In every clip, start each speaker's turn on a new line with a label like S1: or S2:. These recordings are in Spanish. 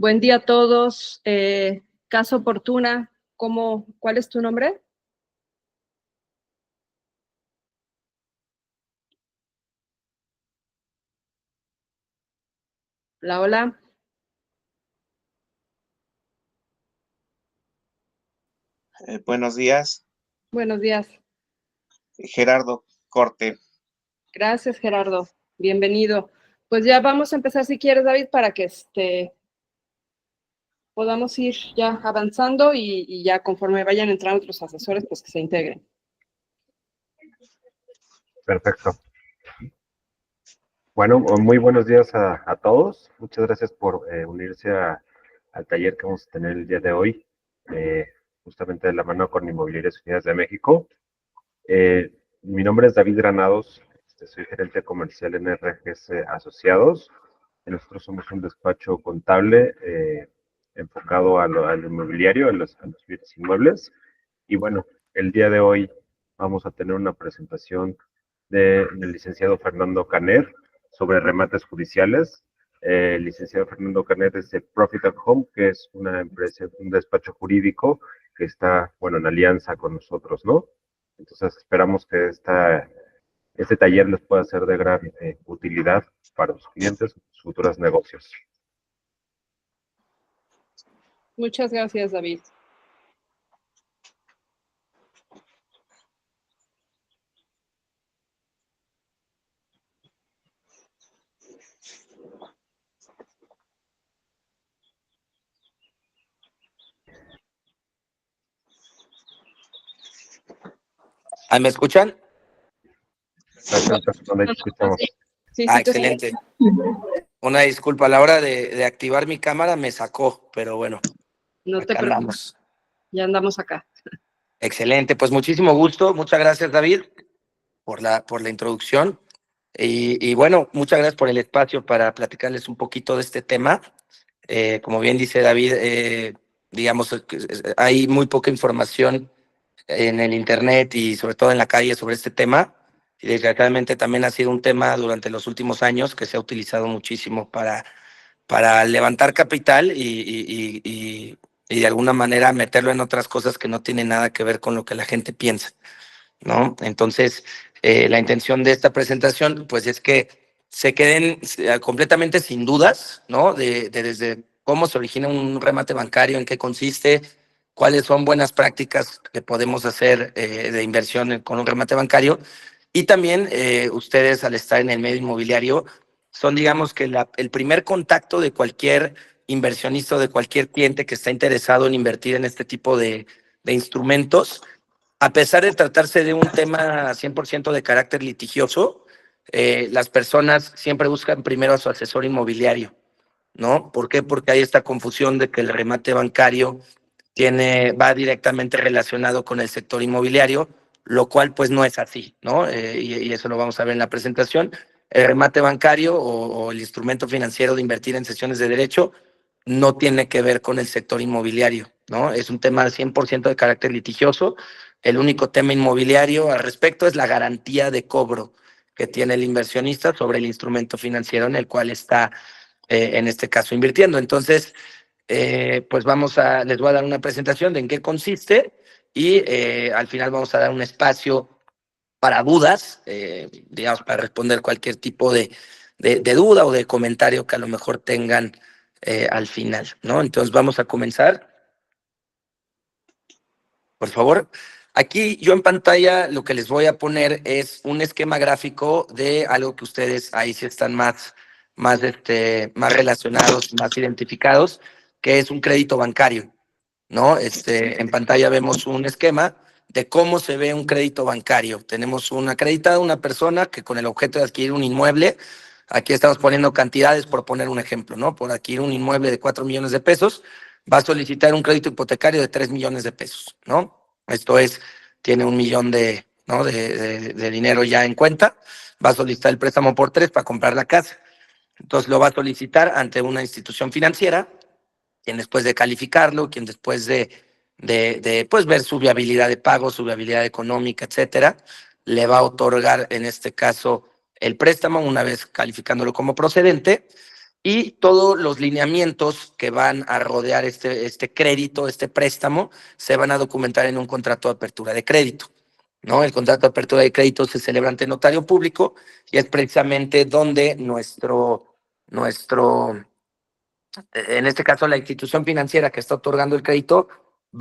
S1: Buen día a todos. Casa Oportuna, ¿cuál es tu nombre? Hola, hola.
S2: Buenos días,
S1: Buenos días.
S2: Gerardo Corte.
S1: Gracias, Gerardo. Bienvenido. Pues ya vamos a empezar, si quieres, David, para que podamos ir ya avanzando y ya conforme vayan entrando otros asesores, pues que se integren.
S3: Perfecto. Bueno, muy buenos días a todos. Muchas gracias por unirse al taller que vamos a tener el día de hoy, justamente de la mano con Inmobiliarias Unidas de México. Mi nombre es David Granados, soy gerente comercial en RGS Asociados. Nosotros somos un despacho contable enfocado al inmobiliario, a los bienes inmuebles. Y bueno, el día de hoy vamos a tener una presentación del licenciado Fernando Caner sobre remates judiciales. El licenciado Fernando Caner es de Profit at Home, que es una empresa, un despacho jurídico que está, bueno, en alianza con nosotros, ¿no? Entonces esperamos que este taller les pueda ser de gran utilidad para sus clientes, sus futuros negocios.
S1: Muchas gracias, David.
S4: ¿Me escuchan?
S1: Sí,
S4: excelente. Una disculpa, a la hora de activar mi cámara me sacó, pero bueno.
S1: No te preocupes. Ya andamos acá.
S4: Excelente, pues muchísimo gusto. Muchas gracias, David, por la introducción. Y bueno, muchas gracias por el espacio para platicarles un poquito de este tema. Como bien dice David, digamos, hay muy poca información en el internet y sobre todo en la calle sobre este tema. Y desgraciadamente también ha sido un tema durante los últimos años que se ha utilizado muchísimo para levantar capital y de alguna manera meterlo en otras cosas que no tienen nada que ver con lo que la gente piensa, ¿no? Entonces, la intención de esta presentación, pues, es que se queden completamente sin dudas, ¿no? Desde cómo se origina un remate bancario, en qué consiste, cuáles son buenas prácticas que podemos hacer de inversión con un remate bancario. Y también ustedes, al estar en el medio inmobiliario, son, digamos, que el primer contacto de cualquier inversionista o de cualquier cliente que está interesado en invertir en este tipo de instrumentos. A pesar de tratarse de un tema 100% de carácter litigioso, las personas siempre buscan primero a su asesor inmobiliario, ¿no? ¿Por qué? Porque hay esta confusión de que el remate bancario va directamente relacionado con el sector inmobiliario, lo cual pues no es así, ¿no? Y eso lo vamos a ver en la presentación. El remate bancario o el instrumento financiero de invertir en sesiones de derecho no tiene que ver con el sector inmobiliario, ¿no? Es un tema 100% de carácter litigioso. El único tema inmobiliario al respecto es la garantía de cobro que tiene el inversionista sobre el instrumento financiero en el cual está, en este caso, invirtiendo. Entonces, pues les voy a dar una presentación de en qué consiste y al final vamos a dar un espacio para dudas, digamos, para responder cualquier tipo de duda o de comentario que a lo mejor tengan al final, ¿no? Entonces vamos a comenzar. Por favor. Aquí yo en pantalla lo que les voy a poner es un esquema gráfico de algo que ustedes ahí sí están más relacionados, más identificados, que es un crédito bancario, ¿no? En pantalla vemos un esquema de cómo se ve un crédito bancario. Tenemos acreditada una persona que con el objeto de adquirir un inmueble, aquí estamos poniendo cantidades por poner un ejemplo, ¿no? Por adquirir un inmueble de 4 millones de pesos, va a solicitar un crédito hipotecario de 3 millones de pesos, ¿no? Esto es, tiene 1 millón de dinero ya en cuenta, va a solicitar el préstamo por 3 para comprar la casa. Entonces lo va a solicitar ante una institución financiera, quien después de calificarlo, quien después de pues, ver su viabilidad de pago, su viabilidad económica, etcétera, le va a otorgar, en este caso, el préstamo una vez calificándolo como procedente. y todos los lineamientos que van a rodear este crédito, este préstamo, se van a documentar en un contrato de apertura de crédito, ¿no? El contrato de apertura de crédito se celebra ante notario público y es precisamente donde en este caso la institución financiera que está otorgando el crédito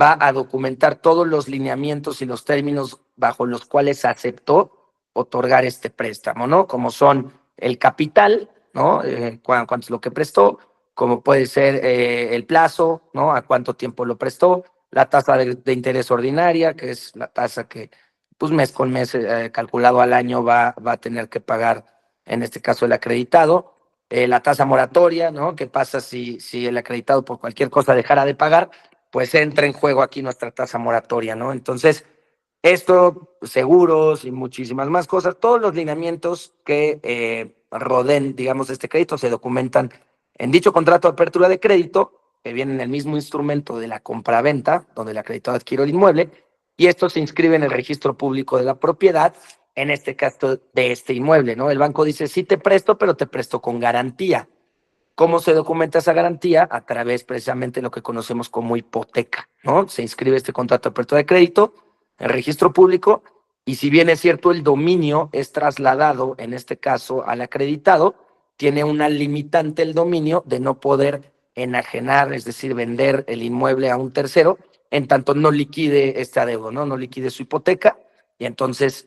S4: va a documentar todos los lineamientos y los términos bajo los cuales aceptó otorgar este préstamo, ¿no? Como son el capital, ¿no? Cuánto es lo que prestó, como puede ser el plazo, ¿no? A cuánto tiempo lo prestó, la tasa de interés ordinaria, que es la tasa que, pues mes con mes, calculado al año, va a tener que pagar, en este caso, el acreditado. La tasa moratoria, ¿no? ¿Qué pasa si el acreditado por cualquier cosa dejara de pagar? Pues entra en juego aquí nuestra tasa moratoria, ¿no? Entonces, esto, seguros y muchísimas más cosas, todos los lineamientos que rodeen, digamos, este crédito se documentan en dicho contrato de apertura de crédito, que viene en el mismo instrumento de la compraventa, donde el acreditado adquiere el inmueble, y esto se inscribe en el registro público de la propiedad, en este caso de este inmueble, ¿no? El banco dice, sí te presto, pero te presto con garantía. ¿Cómo se documenta esa garantía? A través precisamente de lo que conocemos como hipoteca, ¿no? Se inscribe este contrato de apertura de crédito en el registro público y si bien es cierto el dominio es trasladado, en este caso al acreditado, tiene una limitante el dominio de no poder enajenar, es decir, vender el inmueble a un tercero, en tanto no liquide este adeudo, ¿no? No liquide su hipoteca y entonces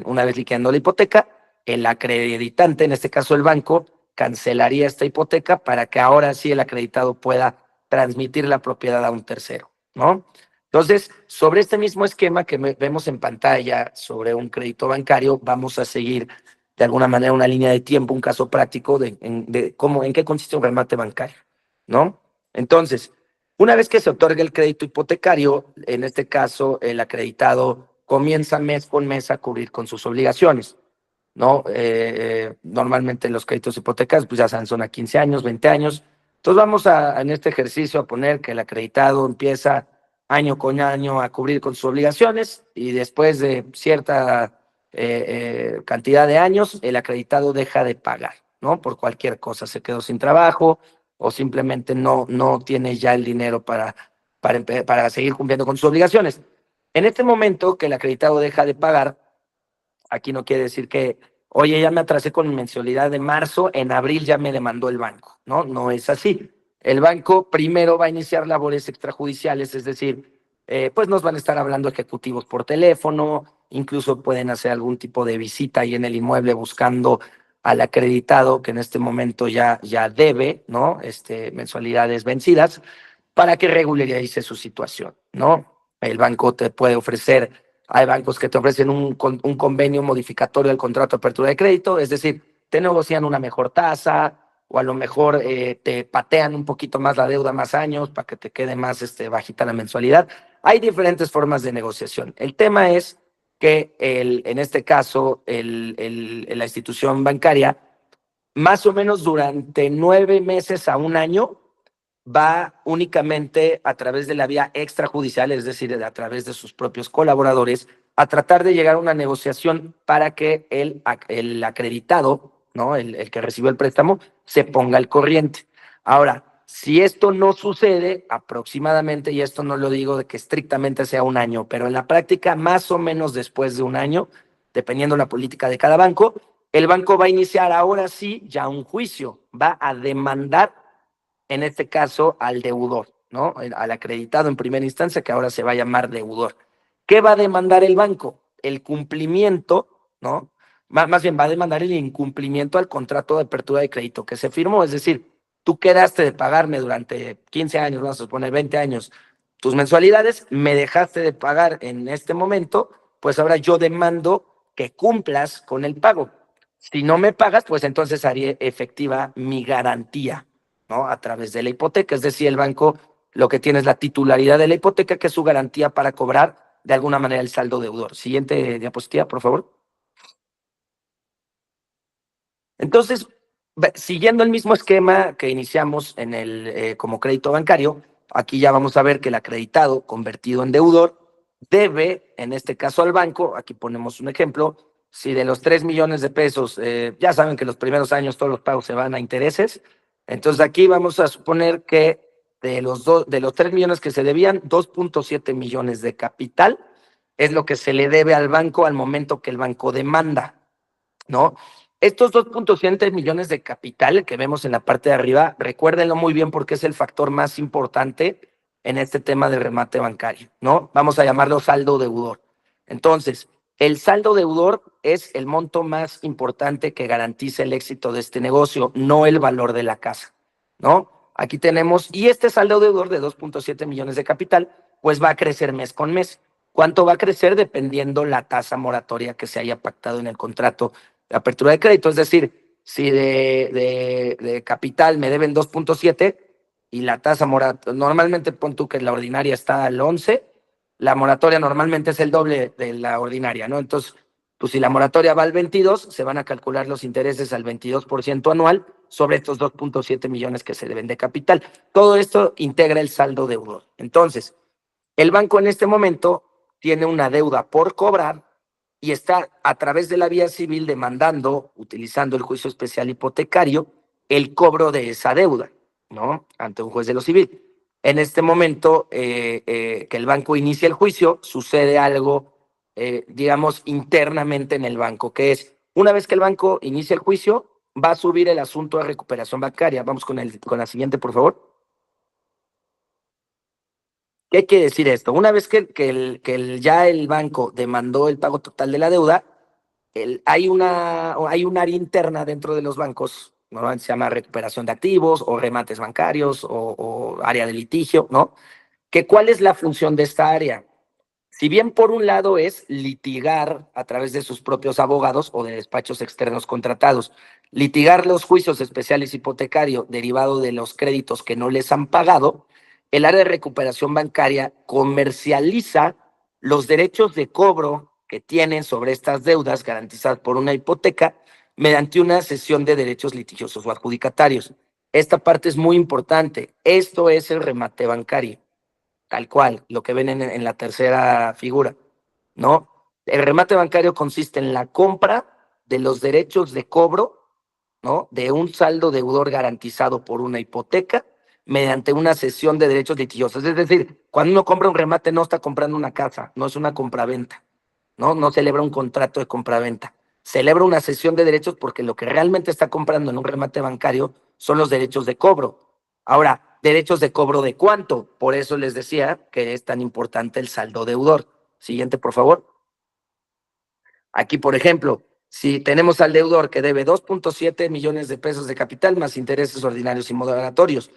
S4: una vez liquidando la hipoteca, el acreditante, en este caso el banco, cancelaría esta hipoteca para que ahora sí el acreditado pueda transmitir la propiedad a un tercero, ¿no? Entonces, sobre este mismo esquema que vemos en pantalla sobre un crédito bancario, vamos a seguir de alguna manera una línea de tiempo, un caso práctico de cómo, en qué consiste un remate bancario, ¿no? Entonces, una vez que se otorga el crédito hipotecario, en este caso el acreditado comienza mes con mes a cubrir con sus obligaciones, ¿no? Normalmente los créditos hipotecarios, pues ya saben, son a 15 años, 20 años. Entonces vamos en este ejercicio a poner que el acreditado empieza año con año a cubrir con sus obligaciones y después de cierta cantidad de años, el acreditado deja de pagar, ¿no? Por cualquier cosa, se quedó sin trabajo o simplemente no tiene ya el dinero para seguir cumpliendo con sus obligaciones. En este momento que el acreditado deja de pagar, aquí no quiere decir que, oye, ya me atrasé con mi mensualidad de marzo, en abril ya me demandó el banco, ¿no? No es así. El banco primero va a iniciar labores extrajudiciales, es decir, pues nos van a estar hablando ejecutivos por teléfono, incluso pueden hacer algún tipo de visita ahí en el inmueble buscando al acreditado que en este momento ya debe, ¿no? Mensualidades vencidas, para que regularice su situación, ¿no? El banco te puede ofrecer, hay bancos que te ofrecen un convenio modificatorio del contrato de apertura de crédito, es decir, te negocian una mejor tasa o a lo mejor te patean un poquito más la deuda más años para que te quede más bajita la mensualidad. Hay diferentes formas de negociación. El tema es que en este caso la institución bancaria, más o menos durante 9 meses a un año, va únicamente a través de la vía extrajudicial, es decir, a través de sus propios colaboradores, a tratar de llegar a una negociación para que el acreditado, ¿no? El que recibió el préstamo, se ponga al corriente. Ahora, si esto no sucede aproximadamente, y esto no lo digo de que estrictamente sea un año, pero en la práctica más o menos después de un año, dependiendo de la política de cada banco, el banco va a iniciar ahora sí ya un juicio, va a demandar en este caso al deudor, ¿no? Al acreditado en primera instancia, que ahora se va a llamar deudor. ¿Qué va a demandar el banco? El cumplimiento, ¿no? Más bien va a demandar el incumplimiento al contrato de apertura de crédito que se firmó, es decir, tú quedaste de pagarme durante 15 años, vamos a suponer 20 años, tus mensualidades, me dejaste de pagar en este momento, pues ahora yo demando que cumplas con el pago. Si no me pagas, pues entonces haré efectiva mi garantía, ¿no? A través de la hipoteca, es decir, el banco lo que tiene es la titularidad de la hipoteca, que es su garantía para cobrar de alguna manera el saldo deudor. Siguiente diapositiva, por favor. Entonces, siguiendo el mismo esquema que iniciamos en como crédito bancario, aquí ya vamos a ver que el acreditado convertido en deudor debe, en este caso al banco, aquí ponemos un ejemplo, si de los 3 millones de pesos, ya saben que los primeros años todos los pagos se van a intereses, Entonces aquí vamos a suponer que de los 3 millones que se debían, 2.7 millones de capital es lo que se le debe al banco al momento que el banco demanda, ¿no? Estos 2.7 millones de capital que vemos en la parte de arriba, recuérdenlo muy bien porque es el factor más importante en este tema del remate bancario, ¿no? Vamos a llamarlo saldo deudor. Entonces, el saldo deudor es el monto más importante que garantiza el éxito de este negocio, no el valor de la casa, ¿no? Aquí tenemos, y este saldo deudor de 2.7 millones de capital, pues va a crecer mes con mes. ¿Cuánto va a crecer? Dependiendo la tasa moratoria que se haya pactado en el contrato de apertura de crédito. Es decir, si de capital me deben 2.7 y la tasa moratoria, normalmente pon tú que la ordinaria está al 11, la moratoria normalmente es el doble de la ordinaria, ¿no? Entonces, pues si la moratoria va al 22, se van a calcular los intereses al 22% anual sobre estos 2.7 millones que se deben de capital. Todo esto integra el saldo deudor. Entonces, el banco en este momento tiene una deuda por cobrar y está a través de la vía civil demandando, utilizando el juicio especial hipotecario, el cobro de esa deuda, ¿no? Ante un juez de lo civil. En este momento que el banco inicia el juicio, sucede algo, digamos, internamente en el banco, que es, una vez que el banco inicia el juicio, va a subir el asunto de recuperación bancaria. Vamos con la siguiente, por favor. ¿Qué quiere decir esto? Una vez que ya el banco demandó el pago total de la deuda, hay un área interna dentro de los bancos, normalmente se llama recuperación de activos o remates bancarios o área de litigio, ¿no? ¿Cuál es la función de esta área? Si bien por un lado es litigar a través de sus propios abogados o de despachos externos contratados, litigar los juicios especiales hipotecarios derivados de los créditos que no les han pagado, el área de recuperación bancaria comercializa los derechos de cobro que tienen sobre estas deudas garantizadas por una hipoteca mediante una cesión de derechos litigiosos o adjudicatarios. Esta parte es muy importante. Esto es el remate bancario, tal cual, lo que ven en la tercera figura, ¿no? El remate bancario consiste en la compra de los derechos de cobro, ¿no? De un saldo deudor garantizado por una hipoteca mediante una cesión de derechos litigiosos. Es decir, cuando uno compra un remate no está comprando una casa, no es una compraventa, ¿no? No celebra un contrato de compraventa. Celebra una cesión de derechos porque lo que realmente está comprando en un remate bancario son los derechos de cobro. Ahora, ¿derechos de cobro de cuánto? Por eso les decía que es tan importante el saldo deudor. Siguiente, por favor. Aquí, por ejemplo, si tenemos al deudor que debe 2.7 millones de pesos de capital más intereses ordinarios y moderatorios,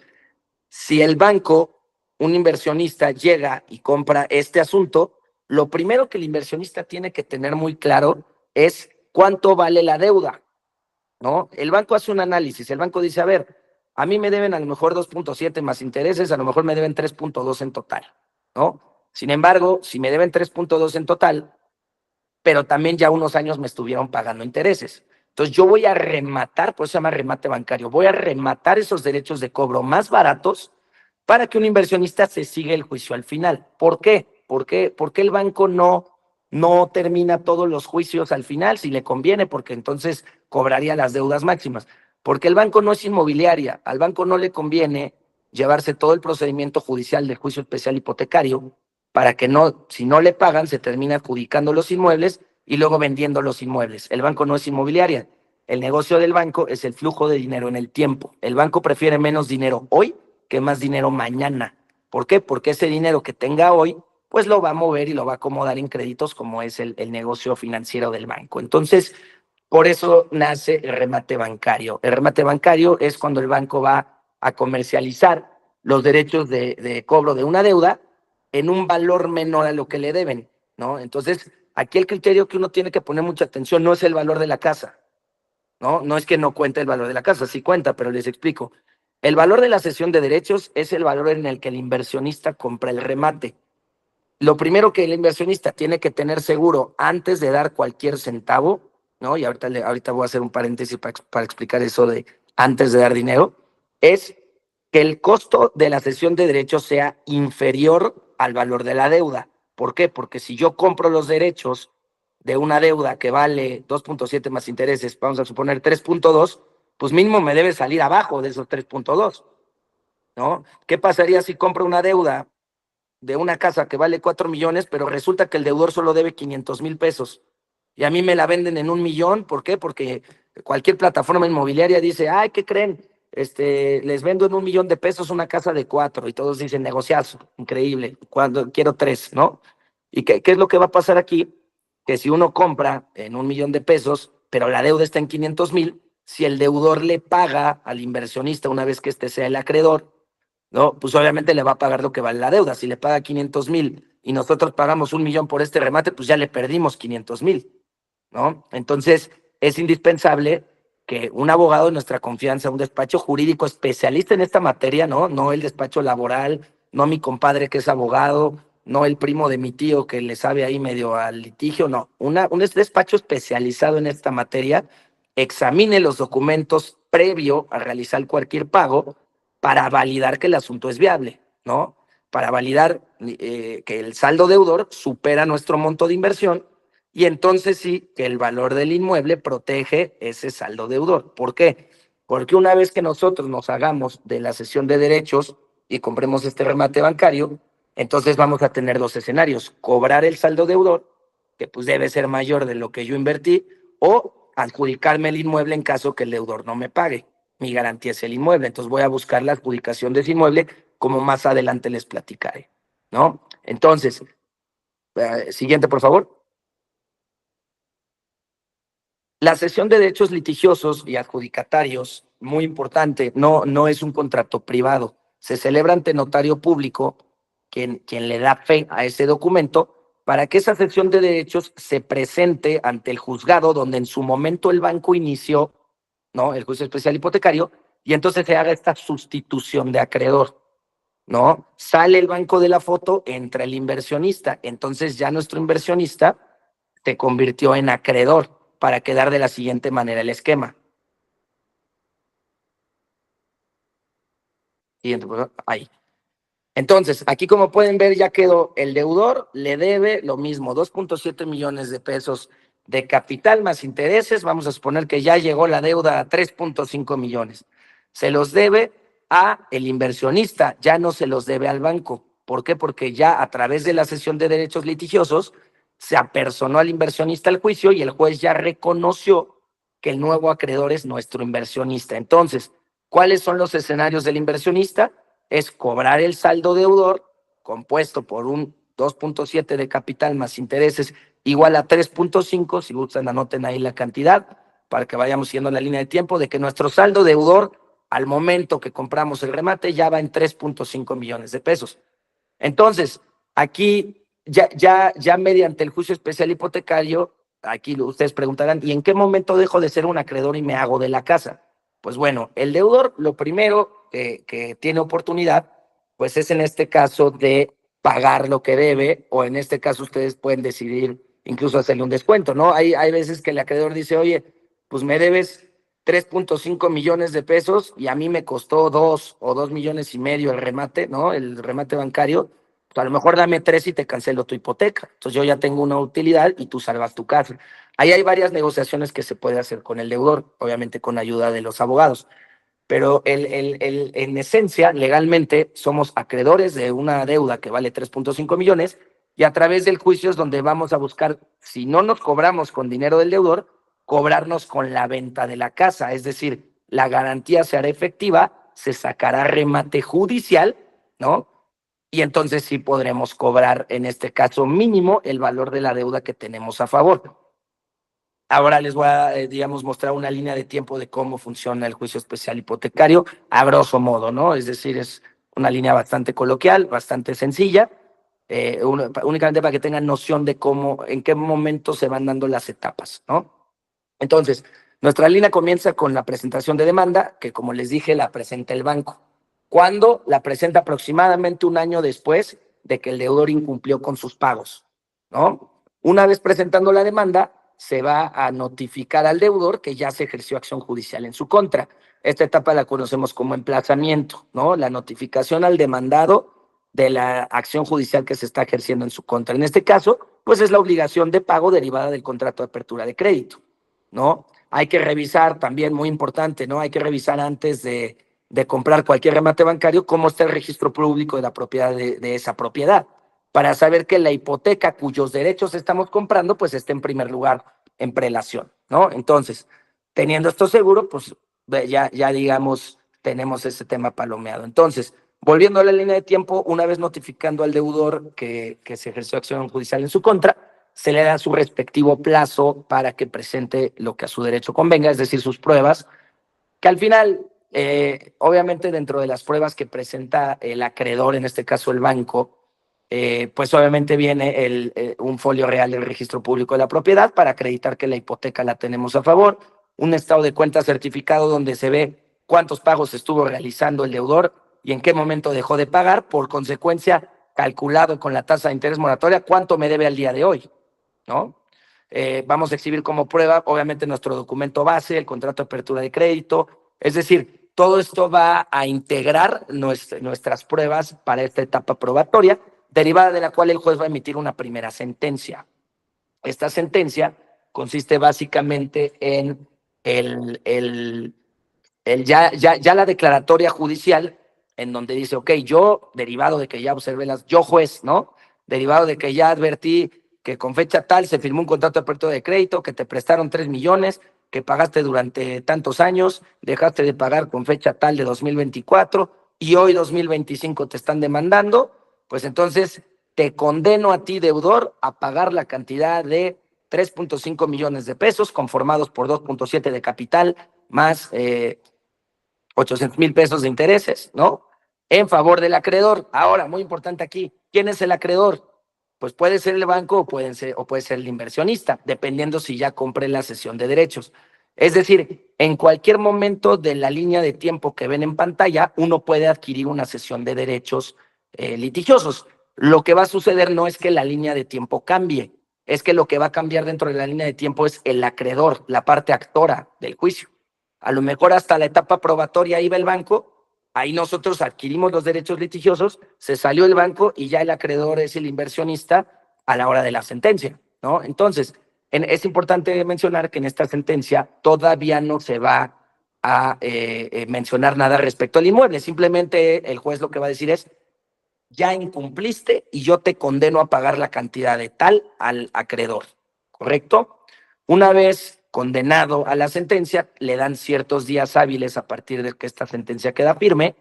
S4: si el banco, un inversionista, llega y compra este asunto, lo primero que el inversionista tiene que tener muy claro es cuánto vale la deuda, ¿no? El banco hace un análisis, el banco dice, a ver, a mí me deben a lo mejor 2.7 más intereses, a lo mejor me deben 3.2 en total, ¿no? Sin embargo, si me deben 3.2 en total, pero también ya unos años me estuvieron pagando intereses. Entonces yo voy a rematar, por eso se llama remate bancario, voy a rematar esos derechos de cobro más baratos para que un inversionista se siga el juicio al final. ¿Por qué? ¿Por qué el banco no termina todos los juicios al final si le conviene? Porque entonces cobraría las deudas máximas. Porque el banco no es inmobiliaria, al banco no le conviene llevarse todo el procedimiento judicial del juicio especial hipotecario para que no, si no le pagan, se termina adjudicando los inmuebles y luego vendiendo los inmuebles. El banco no es inmobiliaria. El negocio del banco es el flujo de dinero en el tiempo. El banco prefiere menos dinero hoy que más dinero mañana. ¿Por qué? Porque ese dinero que tenga hoy, pues lo va a mover y lo va a acomodar en créditos como es el negocio financiero del banco. Entonces, por eso nace el remate bancario. El remate bancario es cuando el banco va a comercializar los derechos de cobro de una deuda en un valor menor a lo que le deben, ¿no? Entonces, aquí el criterio que uno tiene que poner mucha atención no es el valor de la casa, ¿no? No es que no cuente el valor de la casa, sí cuenta, pero les explico. El valor de la cesión de derechos es el valor en el que el inversionista compra el remate. Lo primero que el inversionista tiene que tener seguro antes de dar cualquier centavo, ¿no? Y ahorita voy a hacer un paréntesis para explicar eso de antes de dar dinero, es que el costo de la cesión de derechos sea inferior al valor de la deuda. ¿Por qué? Porque si yo compro los derechos de una deuda que vale 2.7 más intereses, vamos a suponer 3.2, pues mínimo me debe salir abajo de esos 3.2, ¿no? ¿Qué pasaría si compro una deuda de una casa que vale 4 millones, pero resulta que el deudor solo debe 500,000 pesos? Y a mí me la venden en 1 millón. ¿Por qué? Porque cualquier plataforma inmobiliaria dice, ay, ¿qué creen? Les vendo en 1 millón de pesos una casa de 4, y todos dicen negociazo, increíble, cuando quiero 3, ¿no? ¿Y qué es lo que va a pasar aquí? Que si uno compra en 1 millón de pesos, pero la deuda está en 500,000, si el deudor le paga al inversionista una vez que este sea el acreedor, ¿no? Pues obviamente le va a pagar lo que vale la deuda. Si le paga 500,000 y nosotros pagamos 1 millón por este remate, pues ya le perdimos 500,000, ¿no? Entonces, es indispensable que un abogado de nuestra confianza, un despacho jurídico especialista en esta materia, ¿no? No el despacho laboral, no mi compadre que es abogado, no el primo de mi tío que le sabe ahí medio al litigio, no. Un despacho especializado en esta materia examine los documentos previo a realizar cualquier pago para validar que el asunto es viable, ¿no? Para validar que el saldo deudor supera nuestro monto de inversión, y entonces sí que el valor del inmueble protege ese saldo deudor. ¿Por qué? Porque una vez que nosotros nos hagamos de la cesión de derechos y compremos este remate bancario, entonces vamos a tener dos escenarios: cobrar el saldo deudor, que pues debe ser mayor de lo que yo invertí, o adjudicarme el inmueble en caso que el deudor no me pague. Mi garantía es el inmueble, entonces voy a buscar la adjudicación de ese inmueble, como más adelante les platicaré, ¿no? Entonces, siguiente, por favor. La cesión de derechos litigiosos y adjudicatarios, muy importante, no es un contrato privado. Se celebra ante notario público, quien le da fe a ese documento, para que esa cesión de derechos se presente ante el juzgado donde en su momento el banco inició, ¿no?, el juicio especial hipotecario, y entonces se haga esta sustitución de acreedor, ¿no? Sale el banco de la foto, entra el inversionista, entonces ya nuestro inversionista se convirtió en acreedor, para quedar de la siguiente manera el esquema. Siguiente, por favor. Ahí. Entonces, aquí como pueden ver ya quedó: el deudor le debe lo mismo, 2.7 millones de pesos de capital más intereses. Vamos a suponer que ya llegó la deuda a 3.5 millones. Se los debe a el inversionista, ya no se los debe al banco. ¿Por qué? Porque ya a través de la cesión de derechos litigiosos se apersonó al inversionista al juicio y el juez ya reconoció que el nuevo acreedor es nuestro inversionista. Entonces, ¿cuáles son los escenarios del inversionista? Es cobrar el saldo deudor, compuesto por un 2.7 de capital más intereses, igual a 3.5. Si gustan, anoten ahí la cantidad para que vayamos siguiendo la línea de tiempo de que nuestro saldo deudor al momento que compramos el remate ya va en 3.5 millones de pesos. Entonces, aquí ya mediante el juicio especial hipotecario, aquí ustedes preguntarán, ¿y en qué momento dejo de ser un acreedor y me hago de la casa? Pues bueno, el deudor lo primero que tiene oportunidad, pues es en este caso de pagar lo que debe, o en este caso ustedes pueden decidir incluso hacerle un descuento, ¿no? Hay veces que el acreedor dice, oye, pues me debes 3.5 millones de pesos y a mí me costó 2 o 2,5 millones el remate, ¿no? El remate bancario. Pues a lo mejor dame 3 y te cancelo tu hipoteca. Entonces yo ya tengo una utilidad y tú salvas tu casa. Ahí hay varias negociaciones que se puede hacer con el deudor, obviamente con ayuda de los abogados. Pero en esencia, legalmente, somos acreedores de una deuda que vale 3.5 millones, y a través del juicio es donde vamos a buscar, si no nos cobramos con dinero del deudor, cobrarnos con la venta de la casa. Es decir, la garantía se hará efectiva, se sacará remate judicial, ¿no? Y entonces sí podremos cobrar, en este caso mínimo, el valor de la deuda que tenemos a favor. Ahora les voy a, digamos, mostrar una línea de tiempo de cómo funciona el juicio especial hipotecario, a grosso modo, ¿no? Es decir, es una línea bastante coloquial, bastante sencilla, únicamente para que tengan noción de cómo, en qué momento se van dando las etapas, ¿no? Entonces, nuestra línea comienza con la presentación de demanda, que como les dije, la presenta el banco. ¿Cuándo? La presenta aproximadamente un año después de que el deudor incumplió con sus pagos, ¿no? Una vez presentando la demanda, se va a notificar al deudor que ya se ejerció acción judicial en su contra. Esta etapa la conocemos como emplazamiento, ¿no? La notificación al demandado de la acción judicial que se está ejerciendo en su contra. En este caso, pues es la obligación de pago derivada del contrato de apertura de crédito, ¿no? Hay que revisar también, muy importante, ¿no? Hay que revisar antes de comprar cualquier remate bancario cómo está el registro público de la propiedad de esa propiedad, para saber que la hipoteca cuyos derechos estamos comprando, pues esté en primer lugar en prelación, ¿no? Entonces, teniendo esto seguro, pues ya digamos, tenemos ese tema palomeado. Entonces, volviendo a la línea de tiempo, una vez notificando al deudor que se ejerció acción judicial en su contra, se le da su respectivo plazo para que presente lo que a su derecho convenga, es decir, sus pruebas, que al final, obviamente dentro de las pruebas que presenta el acreedor, en este caso el banco, pues obviamente viene un folio real del registro público de la propiedad para acreditar que la hipoteca la tenemos a favor, un estado de cuenta certificado donde se ve cuántos pagos estuvo realizando el deudor y en qué momento dejó de pagar, por consecuencia, calculado con la tasa de interés moratoria, cuánto me debe al día de hoy, ¿no? Vamos a exhibir como prueba, obviamente, nuestro documento base, el contrato de apertura de crédito, es decir, todo esto va a integrar nuestras pruebas para esta etapa probatoria, derivada de la cual el juez va a emitir una primera sentencia. Esta sentencia consiste básicamente en ya la declaratoria judicial, en donde dice, ok, yo, derivado de que ya observé yo juez, ¿no? Derivado de que ya advertí que con fecha tal se firmó un contrato de apertura de crédito, que te prestaron 3 millones, que pagaste durante tantos años, dejaste de pagar con fecha tal de 2024 y hoy 2025 te están demandando, pues entonces te condeno a ti, deudor, a pagar la cantidad de 3.5 millones de pesos, conformados por 2.7 de capital, más 800,000 pesos de intereses, ¿no? En favor del acreedor. Ahora, muy importante aquí, ¿quién es el acreedor? Pues puede ser el banco o puede ser el inversionista, dependiendo si ya compré la cesión de derechos. Es decir, en cualquier momento de la línea de tiempo que ven en pantalla, uno puede adquirir una cesión de derechos litigiosos. Lo que va a suceder no es que la línea de tiempo cambie, es que lo que va a cambiar dentro de la línea de tiempo es el acreedor, la parte actora del juicio. A lo mejor hasta la etapa probatoria iba el banco, ahí nosotros adquirimos los derechos litigiosos, se salió el banco y ya el acreedor es el inversionista a la hora de la sentencia, ¿no? Entonces, es importante mencionar que en esta sentencia todavía no se va a mencionar nada respecto al inmueble, simplemente el juez lo que va a decir es, ya incumpliste y yo te condeno a pagar la cantidad de tal al acreedor, ¿correcto? Una vez condenado a la sentencia, le dan ciertos días hábiles a partir de que esta sentencia queda firme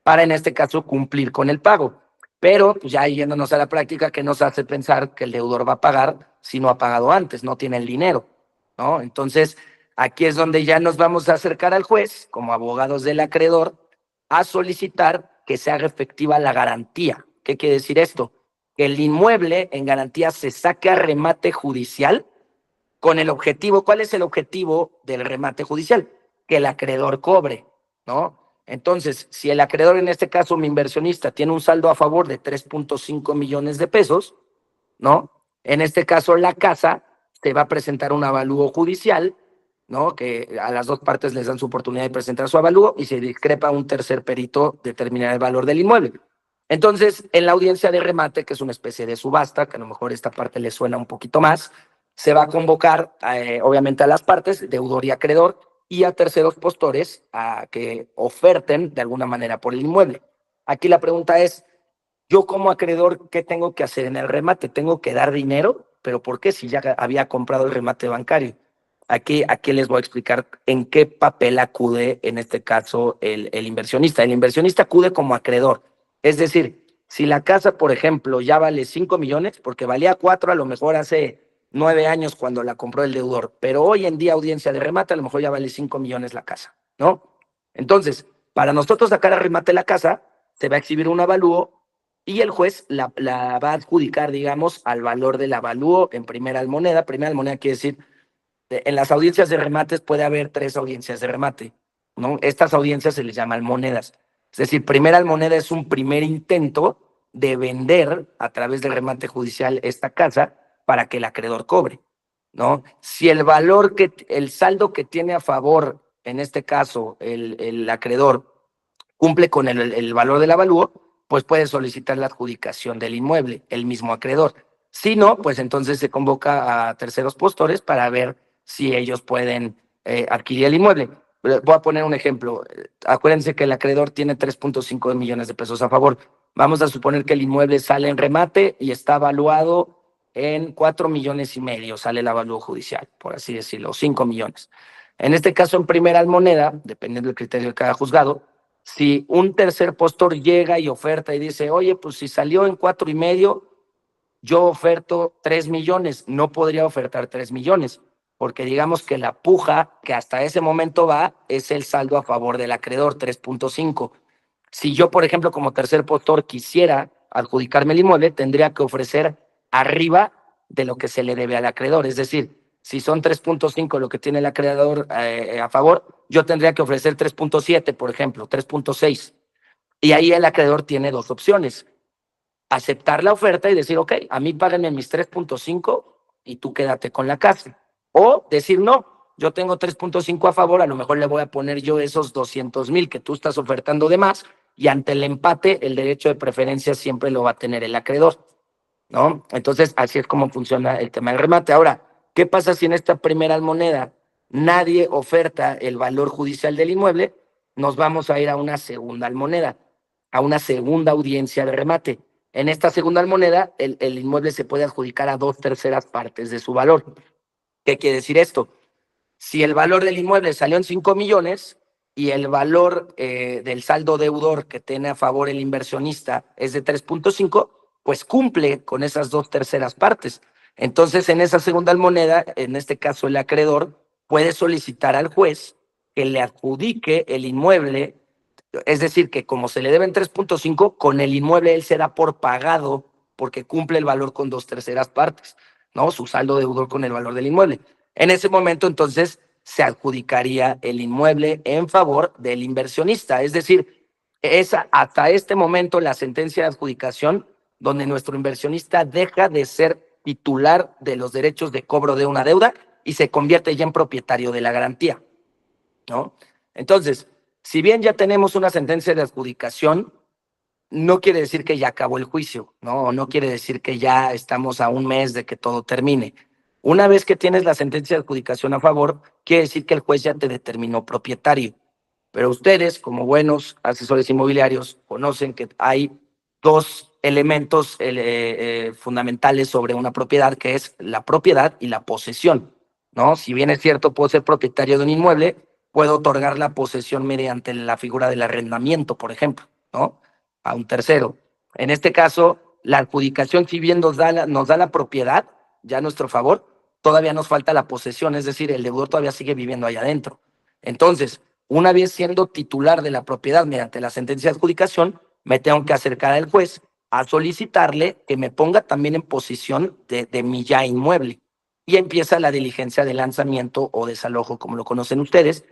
S4: para, en este caso, cumplir con el pago. Pero, pues ya yéndonos a la práctica, que nos hace pensar que el deudor va a pagar si no ha pagado antes, no tiene el dinero, ¿no? Entonces, aquí es donde ya nos vamos a acercar al juez, como abogados del acreedor, a solicitar que se haga efectiva la garantía. ¿Qué quiere decir esto? Que el inmueble en garantía se saque a remate judicial con el objetivo. ¿Cuál es el objetivo del remate judicial? Que el acreedor cobre, ¿no? Entonces, si el acreedor, en este caso mi inversionista, tiene un saldo a favor de 3.5 millones de pesos, ¿no? En este caso la casa te va a presentar un avalúo judicial, ¿no? Que a las dos partes les dan su oportunidad de presentar su avalúo y si discrepa un tercer perito determinará el valor del inmueble. Entonces, en la audiencia de remate, que es una especie de subasta, que a lo mejor esta parte le suena un poquito más, se va a convocar obviamente a las partes, deudor y acreedor, y a terceros postores a que oferten de alguna manera por el inmueble. Aquí la pregunta es, yo como acreedor, ¿qué tengo que hacer en el remate? ¿Tengo que dar dinero? ¿Pero por qué? Si ya había comprado el remate bancario. Aquí les voy a explicar en qué papel acude, en este caso, el inversionista. El inversionista acude como acreedor. Es decir, si la casa, por ejemplo, ya vale 5 millones, porque valía 4 a lo mejor hace 9 años cuando la compró el deudor, pero hoy en día, audiencia de remate, a lo mejor ya vale 5 millones la casa, ¿no? Entonces, para nosotros sacar a remate la casa, se va a exhibir un avalúo y el juez la va a adjudicar, digamos, al valor del avalúo en primera almoneda. Primera almoneda quiere decir, en las audiencias de remates puede haber 3 audiencias de remate, ¿no? Estas audiencias se les llaman almonedas. Es decir, primera almoneda es un primer intento de vender a través del remate judicial esta casa para que el acreedor cobre, ¿no? Si el valor el saldo que tiene a favor, en este caso, el acreedor, cumple con el valor del avalúo, pues puede solicitar la adjudicación del inmueble, el mismo acreedor. Si no, pues entonces se convoca a terceros postores para ver si ellos pueden adquirir el inmueble. Voy a poner un ejemplo. Acuérdense que el acreedor tiene 3.5 millones de pesos a favor. Vamos a suponer que el inmueble sale en remate y está valuado en 4,5 millones, sale el avalúo judicial, por así decirlo, 5 millones. En este caso, en primera moneda, dependiendo del criterio de cada juzgado, si un tercer postor llega y oferta y dice, oye, pues si salió en 4,5, yo oferto 3 millones, no podría ofertar 3 millones, porque digamos que la puja que hasta ese momento va es el saldo a favor del acreedor, 3.5. Si yo, por ejemplo, como tercer postor quisiera adjudicarme el inmueble, tendría que ofrecer arriba de lo que se le debe al acreedor. Es decir, si son 3.5 lo que tiene el acreedor a favor, yo tendría que ofrecer 3.7, por ejemplo, 3.6. Y ahí el acreedor tiene dos opciones. Aceptar la oferta y decir, ok, a mí páganme mis 3.5 y tú quédate con la casa. O decir, no, yo tengo 3.5 a favor, a lo mejor le voy a poner yo esos 200,000 que tú estás ofertando de más, y ante el empate, el derecho de preferencia siempre lo va a tener el acreedor, ¿no? Entonces, así es como funciona el tema del remate. Ahora, ¿qué pasa si en esta primera moneda nadie oferta el valor judicial del inmueble? Nos vamos a ir a una segunda moneda, a una segunda audiencia de remate. En esta segunda moneda, el inmueble se puede adjudicar a 2/3 partes de su valor. ¿Qué quiere decir esto? Si el valor del inmueble salió en 5 millones y el valor del saldo deudor que tiene a favor el inversionista es de 3.5, pues cumple con esas 2/3 partes. Entonces, en esa segunda moneda, en este caso el acreedor, puede solicitar al juez que le adjudique el inmueble. Es decir, que como se le deben 3.5, con el inmueble él se da por pagado porque cumple el valor con 2/3 partes, ¿no? Su saldo deudor con el valor del inmueble. En ese momento, entonces, se adjudicaría el inmueble en favor del inversionista. Es decir, es hasta este momento la sentencia de adjudicación donde nuestro inversionista deja de ser titular de los derechos de cobro de una deuda y se convierte ya en propietario de la garantía, ¿no? Entonces, si bien ya tenemos una sentencia de adjudicación, no quiere decir que ya acabó el juicio, ¿no? No quiere decir que ya estamos a un mes de que todo termine. Una vez que tienes la sentencia de adjudicación a favor, quiere decir que el juez ya te determinó propietario. Pero ustedes, como buenos asesores inmobiliarios, conocen que hay dos elementos fundamentales sobre una propiedad, que es la propiedad y la posesión, ¿no? Si bien es cierto, puedo ser propietario de un inmueble, puedo otorgar la posesión mediante la figura del arrendamiento, por ejemplo, ¿no? A un tercero. En este caso, la adjudicación, si bien nos da la propiedad, ya a nuestro favor, todavía nos falta la posesión, es decir, el deudor todavía sigue viviendo allá adentro. Entonces, una vez siendo titular de la propiedad mediante la sentencia de adjudicación, me tengo que acercar al juez a solicitarle que me ponga también en posesión de mi ya inmueble. Y empieza la diligencia de lanzamiento o desalojo, como lo conocen ustedes,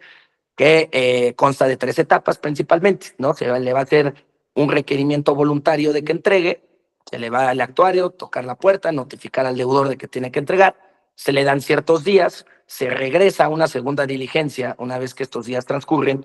S4: que consta de 3 etapas principalmente, ¿no? Se le va a hacer un requerimiento voluntario de que entregue, se le va al actuario, tocar la puerta, notificar al deudor de que tiene que entregar, se le dan ciertos días, se regresa a una segunda diligencia una vez que estos días transcurren,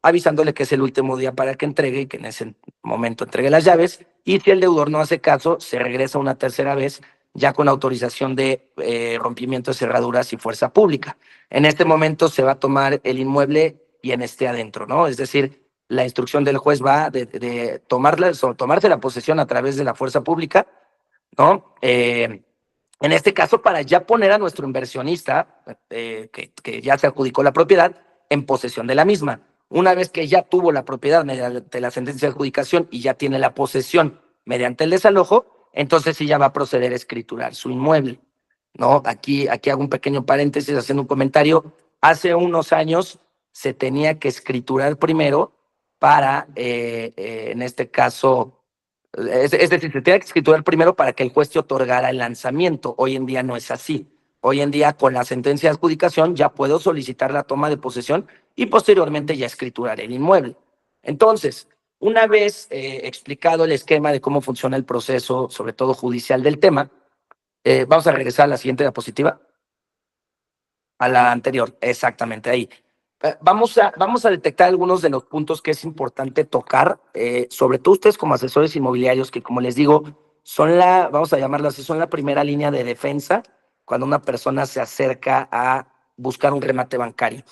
S4: avisándole que es el último día para que entregue y que en ese momento entregue las llaves, y si el deudor no hace caso, se regresa una tercera vez ya con autorización de rompimiento de cerraduras y fuerza pública. En este momento se va a tomar el inmueble quien esté adentro, ¿no? Es decir, la instrucción del juez va de tomarse la posesión a través de la fuerza pública, ¿no? En este caso, para ya poner a nuestro inversionista, que ya se adjudicó la propiedad, en posesión de la misma. Una vez que ya tuvo la propiedad mediante la sentencia de adjudicación y ya tiene la posesión mediante el desalojo, entonces sí ya va a proceder a escriturar su inmueble, ¿no? Aquí hago un pequeño paréntesis haciendo un comentario. Hace unos años se tenía que escriturar primero para, en este caso, es decir, se tenía que escriturar primero para que el juez te otorgara el lanzamiento. Hoy en día no es así. Hoy en día, con la sentencia de adjudicación, ya puedo solicitar la toma de posesión y posteriormente ya escriturar el inmueble. Entonces, una vez explicado el esquema de cómo funciona el proceso, sobre todo judicial del tema, vamos a regresar a la siguiente diapositiva. A la anterior, exactamente ahí. Vamos a detectar algunos de los puntos que es importante tocar, sobre todo ustedes como asesores inmobiliarios, que como les digo, vamos a llamarlo así, son la primera línea de defensa cuando una persona se acerca a buscar un remate bancario.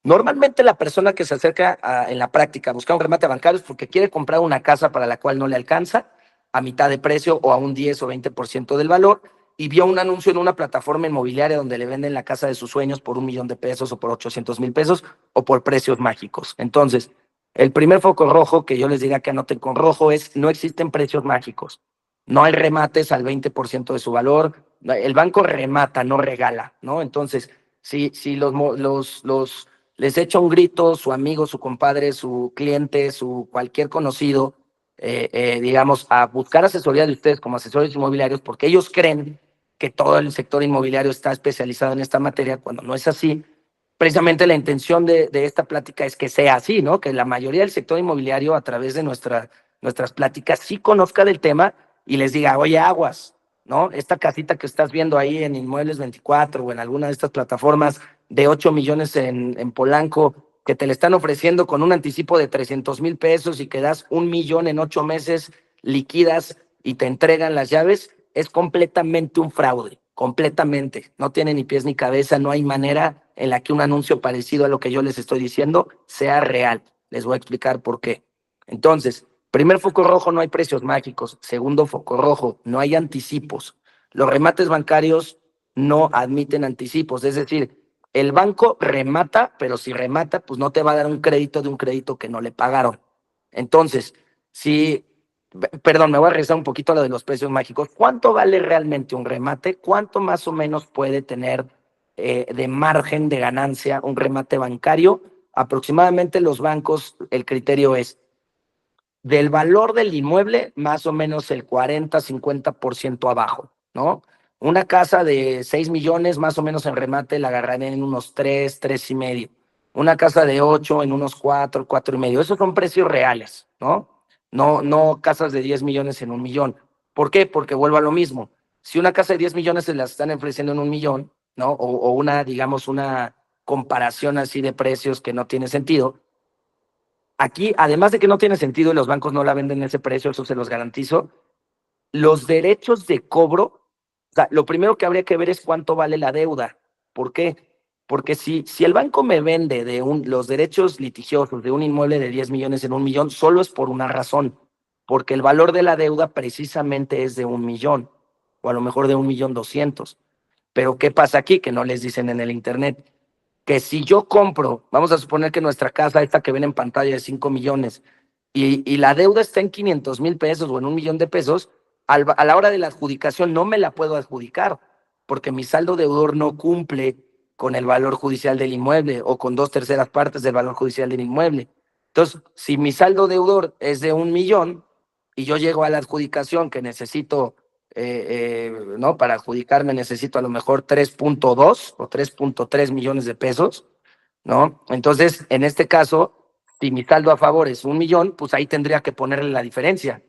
S4: Normalmente la persona que se acerca en la práctica a buscar un remate bancario es porque quiere comprar una casa para la cual no le alcanza a mitad de precio o a un 10 o 20% del valor y vio un anuncio en una plataforma inmobiliaria donde le venden la casa de sus sueños por $1,000,000 o por $800,000 o por precios mágicos. Entonces, el primer foco rojo que yo les diría que anoten con rojo es no existen precios mágicos. No hay remates al 20% de su valor. El banco remata, no regala, ¿no? Entonces, si les echa un grito su amigo, su compadre, su cliente, su cualquier conocido, digamos, a buscar asesoría de ustedes como asesores inmobiliarios, porque ellos creen que todo el sector inmobiliario está especializado en esta materia, cuando no es así. Precisamente la intención de esta plática es que sea así, ¿no? Que la mayoría del sector inmobiliario, a través de nuestras pláticas, sí conozca del tema y les diga, oye, aguas, ¿no? Esta casita que estás viendo ahí en Inmuebles 24 o en alguna de estas plataformas de 8 millones en Polanco, que te le están ofreciendo con un anticipo de $300,000 y que das 1,000,000 en 8 meses, liquidas y te entregan las llaves, es completamente un fraude, completamente. No tiene ni pies ni cabeza, no hay manera en la que un anuncio parecido a lo que yo les estoy diciendo sea real. Les voy a explicar por qué. Entonces, primer foco rojo, no hay precios mágicos. Segundo foco rojo, no hay anticipos. Los remates bancarios no admiten anticipos, es decir, el banco remata, pero si remata, pues no te va a dar un crédito de un crédito que no le pagaron. Entonces, perdón, me voy a regresar un poquito a lo de los precios mágicos. ¿Cuánto vale realmente un remate? ¿Cuánto más o menos puede tener de margen de ganancia un remate bancario? Aproximadamente los bancos, el criterio es del valor del inmueble, más o menos el 40-50% abajo, ¿no? Una casa de 6 millones, más o menos en remate, la agarraré en unos 3, 3,5. Una casa de 8 en unos 4, 4,5. Esos son precios reales, ¿no? No casas de 10 millones en 1,000,000. ¿Por qué? Porque vuelvo a lo mismo. Si una casa de 10 millones se la están ofreciendo en 1,000,000, ¿no? O una, digamos, una comparación así de precios que no tiene sentido. Aquí, además de que no tiene sentido y los bancos no la venden en ese precio, eso se los garantizo, los derechos de cobro, o sea, lo primero que habría que ver es cuánto vale la deuda. ¿Por qué? Porque si el banco me vende los derechos litigiosos de un inmueble de 10 millones en 1,000,000, solo es por una razón, porque el valor de la deuda precisamente es de 1,000,000, o a lo mejor de 1,200,000. Pero ¿qué pasa aquí? Que no les dicen en el internet. Que si yo compro, vamos a suponer que nuestra casa, esta que ven en pantalla de 5 millones, y la deuda está en 500,000 pesos o en 1,000,000 de pesos, a la hora de la adjudicación no me la puedo adjudicar, porque mi saldo deudor no cumple con el valor judicial del inmueble o con 2/3 partes del valor judicial del inmueble. Entonces, si mi saldo deudor es de 1,000,000 y yo llego a la adjudicación que necesito, ¿no? Para adjudicarme necesito a lo mejor 3,2 o 3,3 millones de pesos, ¿no? Entonces, en este caso, si mi saldo a favor es 1,000,000, pues ahí tendría que ponerle la diferencia,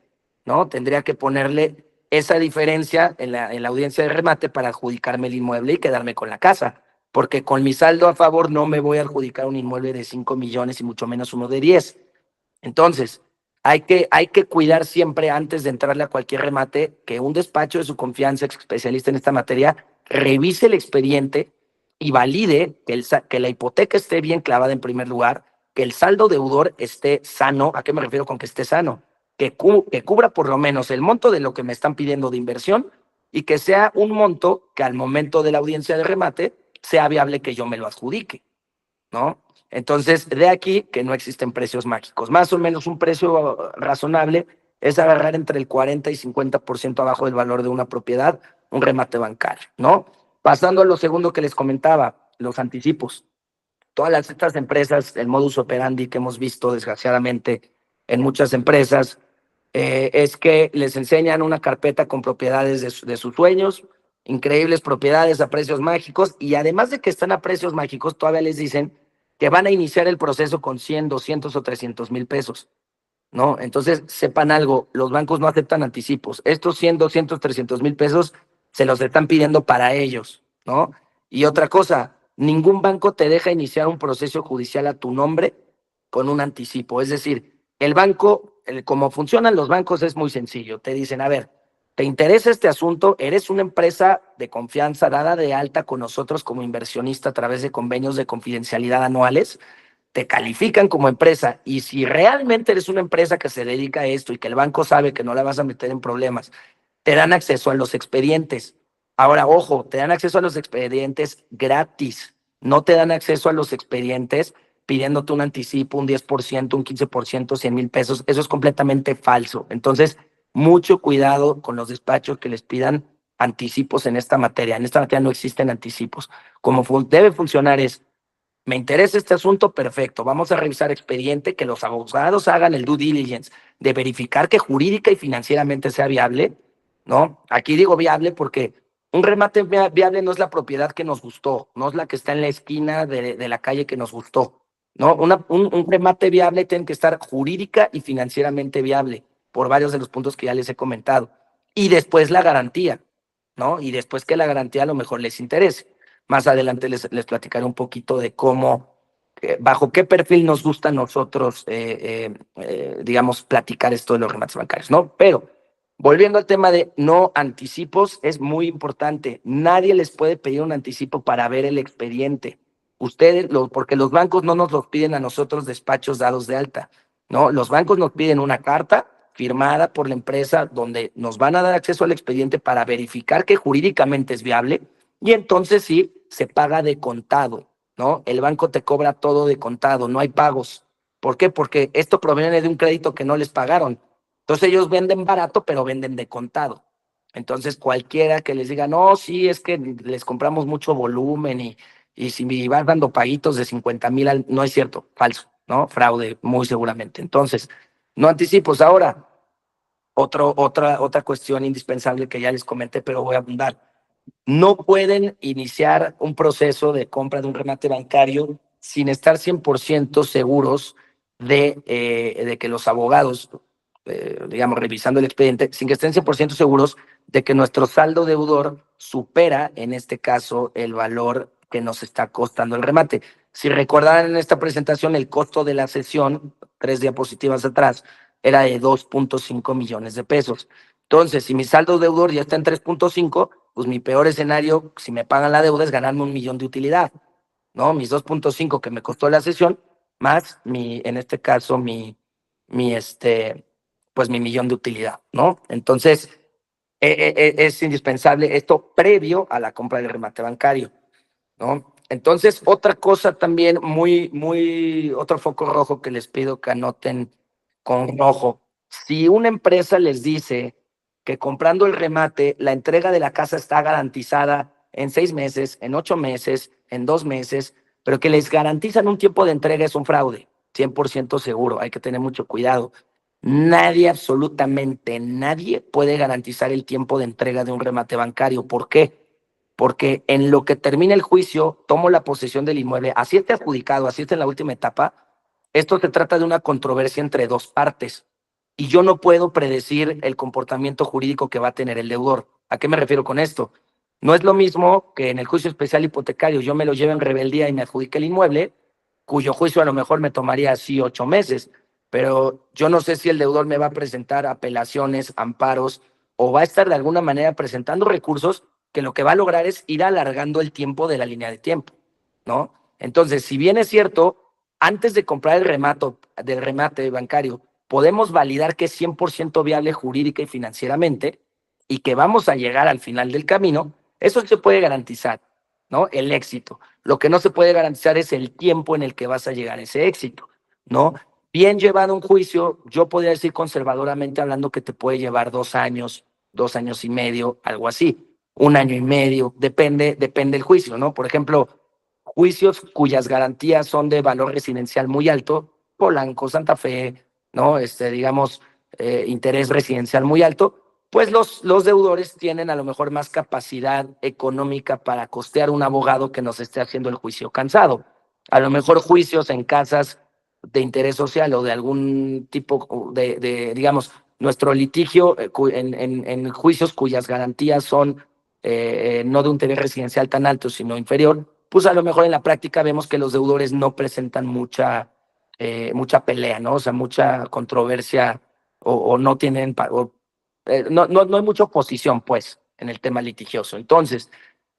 S4: ¿no? Tendría que ponerle esa diferencia en la audiencia de remate para adjudicarme el inmueble y quedarme con la casa, porque con mi saldo a favor no me voy a adjudicar un inmueble de 5 millones y mucho menos uno de 10. Entonces, hay que cuidar siempre antes de entrarle a cualquier remate que un despacho de su confianza, especialista en esta materia, revise el expediente y valide que la hipoteca esté bien clavada en primer lugar, que el saldo deudor esté sano. ¿A qué me refiero con que esté sano? Que cubra por lo menos el monto de lo que me están pidiendo de inversión y que sea un monto que al momento de la audiencia de remate sea viable que yo me lo adjudique, ¿no? Entonces, de aquí que no existen precios mágicos. Más o menos un precio razonable es agarrar entre el 40 y 50% abajo del valor de una propiedad, un remate bancario, ¿no? Pasando a lo segundo que les comentaba, los anticipos. Todas estas empresas, el modus operandi que hemos visto desgraciadamente en muchas empresas, es que les enseñan una carpeta con propiedades de sus sueños, increíbles propiedades a precios mágicos, y además de que están a precios mágicos, todavía les dicen que van a iniciar el proceso con 100, 200 o 300,000 pesos, ¿no? Entonces, sepan algo, los bancos no aceptan anticipos. Estos 100, 200, 300,000 pesos se los están pidiendo para ellos, ¿no? Y otra cosa, ningún banco te deja iniciar un proceso judicial a tu nombre con un anticipo. Es decir, el banco, como funcionan los bancos es muy sencillo. Te dicen, a ver, ¿Te interesa este asunto? ¿Eres una empresa de confianza dada de alta con nosotros como inversionista a través de convenios de confidencialidad anuales? Te califican como empresa, y si realmente eres una empresa que se dedica a esto y que el banco sabe que no la vas a meter en problemas, te dan acceso a los expedientes. Ahora, ojo, te dan acceso a los expedientes gratis, no te dan acceso a los expedientes pidiéndote un anticipo, un 10%, un 15%, 100,000 pesos. Eso es completamente falso. Entonces, mucho cuidado con los despachos que les pidan anticipos en esta materia. En esta materia no existen anticipos. Como debe funcionar es: me interesa este asunto, perfecto. Vamos a revisar expediente, que los abogados hagan el due diligence de verificar que jurídica y financieramente sea viable, ¿no? Aquí digo viable porque un remate viable no es la propiedad que nos gustó, no es la que está en la esquina de la calle que nos gustó, ¿no? Un remate viable tiene que estar jurídica y financieramente viable por varios de los puntos que ya les he comentado. Y después la garantía, ¿no? Y después que la garantía a lo mejor les interese. Más adelante les platicaré un poquito de cómo, bajo qué perfil nos gusta a nosotros, digamos, platicar esto de los remates bancarios, ¿no? Pero volviendo al tema de no anticipos, es muy importante. Nadie les puede pedir un anticipo para ver el expediente. Ustedes, porque los bancos no nos los piden a nosotros, despachos dados de alta, ¿no? Los bancos nos piden una carta firmada por la empresa donde nos van a dar acceso al expediente para verificar que jurídicamente es viable, y entonces sí se paga de contado, ¿no? El banco te cobra todo de contado, no hay pagos. ¿Por qué? Porque esto proviene de un crédito que no les pagaron. Entonces ellos venden barato, pero venden de contado. Entonces cualquiera que les diga, no, sí, es que les compramos mucho volumen y si vas dando paguitos de 50,000, no es cierto, falso, ¿no? Fraude, muy seguramente. Entonces, no anticipos. Ahora, otra cuestión indispensable que ya les comenté, pero voy a abundar. No pueden iniciar un proceso de compra de un remate bancario sin estar 100% seguros de que los abogados, digamos, revisando el expediente, sin que estén 100% seguros de que nuestro saldo deudor supera, en este caso, el valor que nos está costando el remate. Si recordarán en esta presentación, el costo de la sesión, 3 diapositivas atrás, era de 2.5 millones de pesos. Entonces, si mi saldo deudor ya está en 3.5, pues mi peor escenario, si me pagan la deuda, es ganarme 1,000,000 de utilidad, ¿no? Mis 2.5 que me costó la sesión, más en este caso, pues mi 1,000,000 de utilidad, ¿no? Entonces, es indispensable esto previo a la compra del remate bancario, ¿no? Entonces, otra cosa también otro foco rojo que les pido que anoten con rojo. Si una empresa les dice que comprando el remate, la entrega de la casa está garantizada en 6 meses, en 8 meses, en 2 meses, pero que les garantizan un tiempo de entrega, es un fraude, 100% seguro, hay que tener mucho cuidado. Nadie, absolutamente nadie, puede garantizar el tiempo de entrega de un remate bancario. ¿Por qué? Porque en lo que termina el juicio, tomo la posesión del inmueble, así esté adjudicado, así esté en la última etapa. Esto se trata de una controversia entre dos partes y yo no puedo predecir el comportamiento jurídico que va a tener el deudor. ¿A qué me refiero con esto? No es lo mismo que en el juicio especial hipotecario yo me lo lleve en rebeldía y me adjudique el inmueble, cuyo juicio a lo mejor me tomaría así 8 meses, pero yo no sé si el deudor me va a presentar apelaciones, amparos, o va a estar de alguna manera presentando recursos que lo que va a lograr es ir alargando el tiempo de la línea de tiempo, ¿no? Entonces, si bien es cierto, antes de comprar del remate bancario, podemos validar que es 100% viable jurídica y financieramente y que vamos a llegar al final del camino, eso se puede garantizar, ¿no? El éxito. Lo que no se puede garantizar es el tiempo en el que vas a llegar a ese éxito, ¿no? Bien llevado un juicio, yo podría decir conservadoramente hablando que te puede llevar 2 años, 2 años y medio, algo así, 1 año y medio, depende del juicio, ¿no? Por ejemplo, juicios cuyas garantías son de valor residencial muy alto, Polanco, Santa Fe, ¿no? Digamos, interés residencial muy alto, pues los deudores tienen a lo mejor más capacidad económica para costear un abogado que nos esté haciendo el juicio cansado. A lo mejor juicios en casas de interés social o de algún tipo digamos, nuestro litigio en juicios cuyas garantías son no de un interés residencial tan alto, sino inferior, pues a lo mejor en la práctica vemos que los deudores no presentan mucha pelea, ¿no? O sea, mucha controversia o no tienen, no hay mucha oposición, pues, en el tema litigioso. Entonces,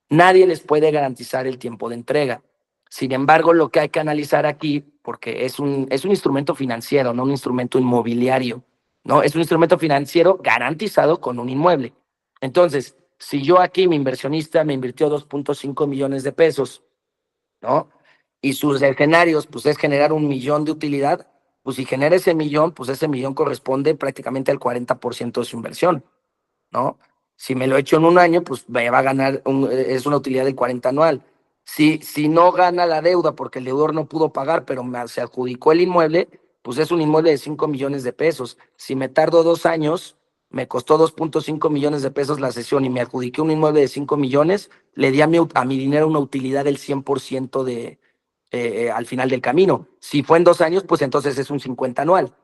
S4: nadie les puede garantizar el tiempo de entrega. Sin embargo, lo que hay que analizar aquí, porque es un instrumento financiero, no un instrumento inmobiliario, ¿no? Es un instrumento financiero garantizado con un inmueble. Entonces, si yo aquí, mi inversionista me invirtió 2.5 millones de pesos, ¿no? Y sus escenarios, pues, es generar 1 millón de utilidad, pues si genera ese millón, pues ese millón corresponde prácticamente al 40% de su inversión, ¿no? Si me lo echo en un año, pues me va a ganar, es una utilidad del 40 anual. Si no gana la deuda porque el deudor no pudo pagar, pero se adjudicó el inmueble, pues es un inmueble de 5 millones de pesos. Si me tardo 2 años, me costó 2.5 millones de pesos la cesión y me adjudiqué un inmueble de 5 millones, le di a mi dinero una utilidad del 100% al final del camino. Si fue en 2 años, pues entonces es un 50 anual,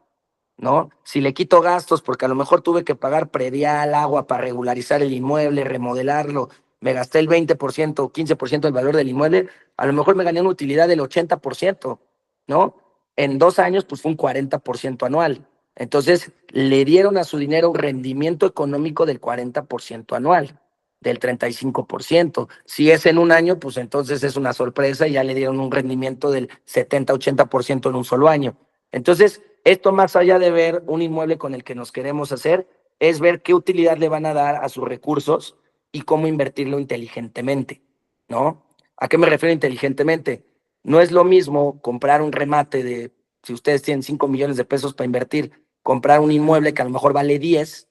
S4: ¿no? Si le quito gastos, porque a lo mejor tuve que pagar predial, agua para regularizar el inmueble, remodelarlo, me gasté el 20% o 15% del valor del inmueble, a lo mejor me gané una utilidad del 80%, ¿no? En 2 años, pues fue un 40% anual. Entonces, le dieron a su dinero un rendimiento económico del 40% anual, del 35%. Si es en un año, pues entonces es una sorpresa y ya le dieron un rendimiento del 70-80% en un solo año. Entonces, esto más allá de ver un inmueble con el que nos queremos hacer, es ver qué utilidad le van a dar a sus recursos y cómo invertirlo inteligentemente, ¿no? ¿A qué me refiero inteligentemente? No es lo mismo comprar un remate de, si ustedes tienen 5 millones de pesos para invertir, comprar un inmueble que a lo mejor vale 10,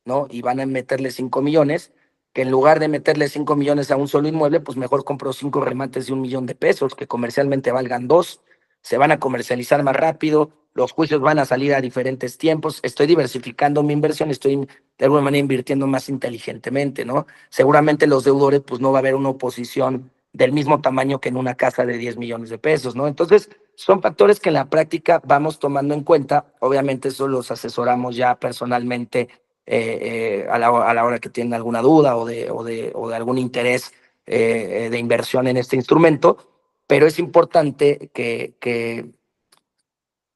S4: ¿no? Y van a meterle 5 millones, que en lugar de meterle 5 millones a un solo inmueble, pues mejor compro 5 remates de 1 millón de pesos, que comercialmente valgan 2, se van a comercializar más rápido, los juicios van a salir a diferentes tiempos, estoy diversificando mi inversión, estoy de alguna manera invirtiendo más inteligentemente, ¿no? Seguramente los deudores, pues no va a haber una oposición del mismo tamaño que en una casa de 10 millones de pesos, ¿no? Entonces, son factores que en la práctica vamos tomando en cuenta, obviamente eso los asesoramos ya personalmente a la hora que tienen alguna duda o de algún interés de inversión en este instrumento, pero es importante que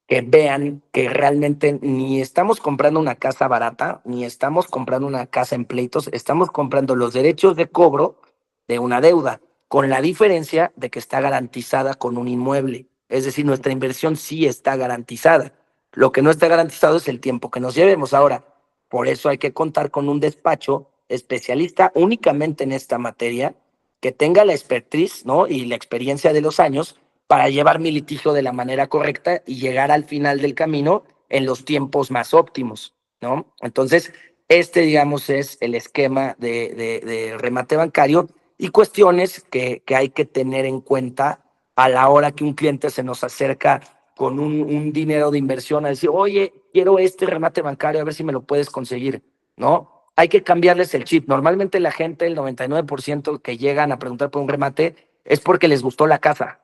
S4: vean que realmente ni estamos comprando una casa barata, ni estamos comprando una casa en pleitos, estamos comprando los derechos de cobro de una deuda, con la diferencia de que está garantizada con un inmueble. Es decir, nuestra inversión sí está garantizada. Lo que no está garantizado es el tiempo que nos llevemos. Ahora, por eso hay que contar con un despacho especialista únicamente en esta materia, que tenga la expertise, ¿no? Y la experiencia de los años para llevar mi litigio de la manera correcta y llegar al final del camino en los tiempos más óptimos, ¿no? Entonces, digamos, es el esquema de remate bancario y cuestiones que hay que tener en cuenta a la hora que un cliente se nos acerca con un dinero de inversión a decir, oye, quiero este remate bancario, a ver si me lo puedes conseguir, ¿no? Hay que cambiarles el chip. Normalmente la gente, el 99% que llegan a preguntar por un remate, es porque les gustó la casa,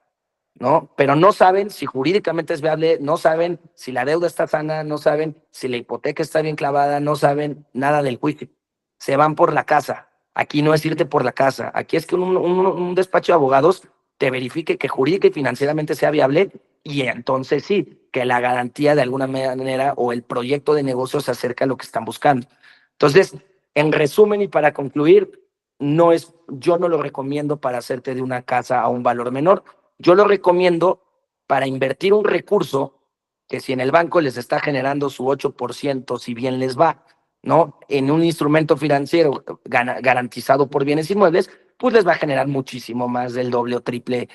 S4: ¿no? Pero no saben si jurídicamente es viable, no saben si la deuda está sana, no saben si la hipoteca está bien clavada, no saben nada del juicio. Se van por la casa. Aquí no es irte por la casa. Aquí es que un despacho de abogados te verifique que jurídica y financieramente sea viable y entonces sí, que la garantía de alguna manera o el proyecto de negocio se acerca a lo que están buscando. Entonces, en resumen y para concluir, yo no lo recomiendo para hacerte de una casa a un valor menor. Yo lo recomiendo para invertir un recurso que si en el banco les está generando su 8%, si bien les va, ¿no? En un instrumento financiero garantizado por bienes inmuebles, pues les va a generar muchísimo más del doble o triple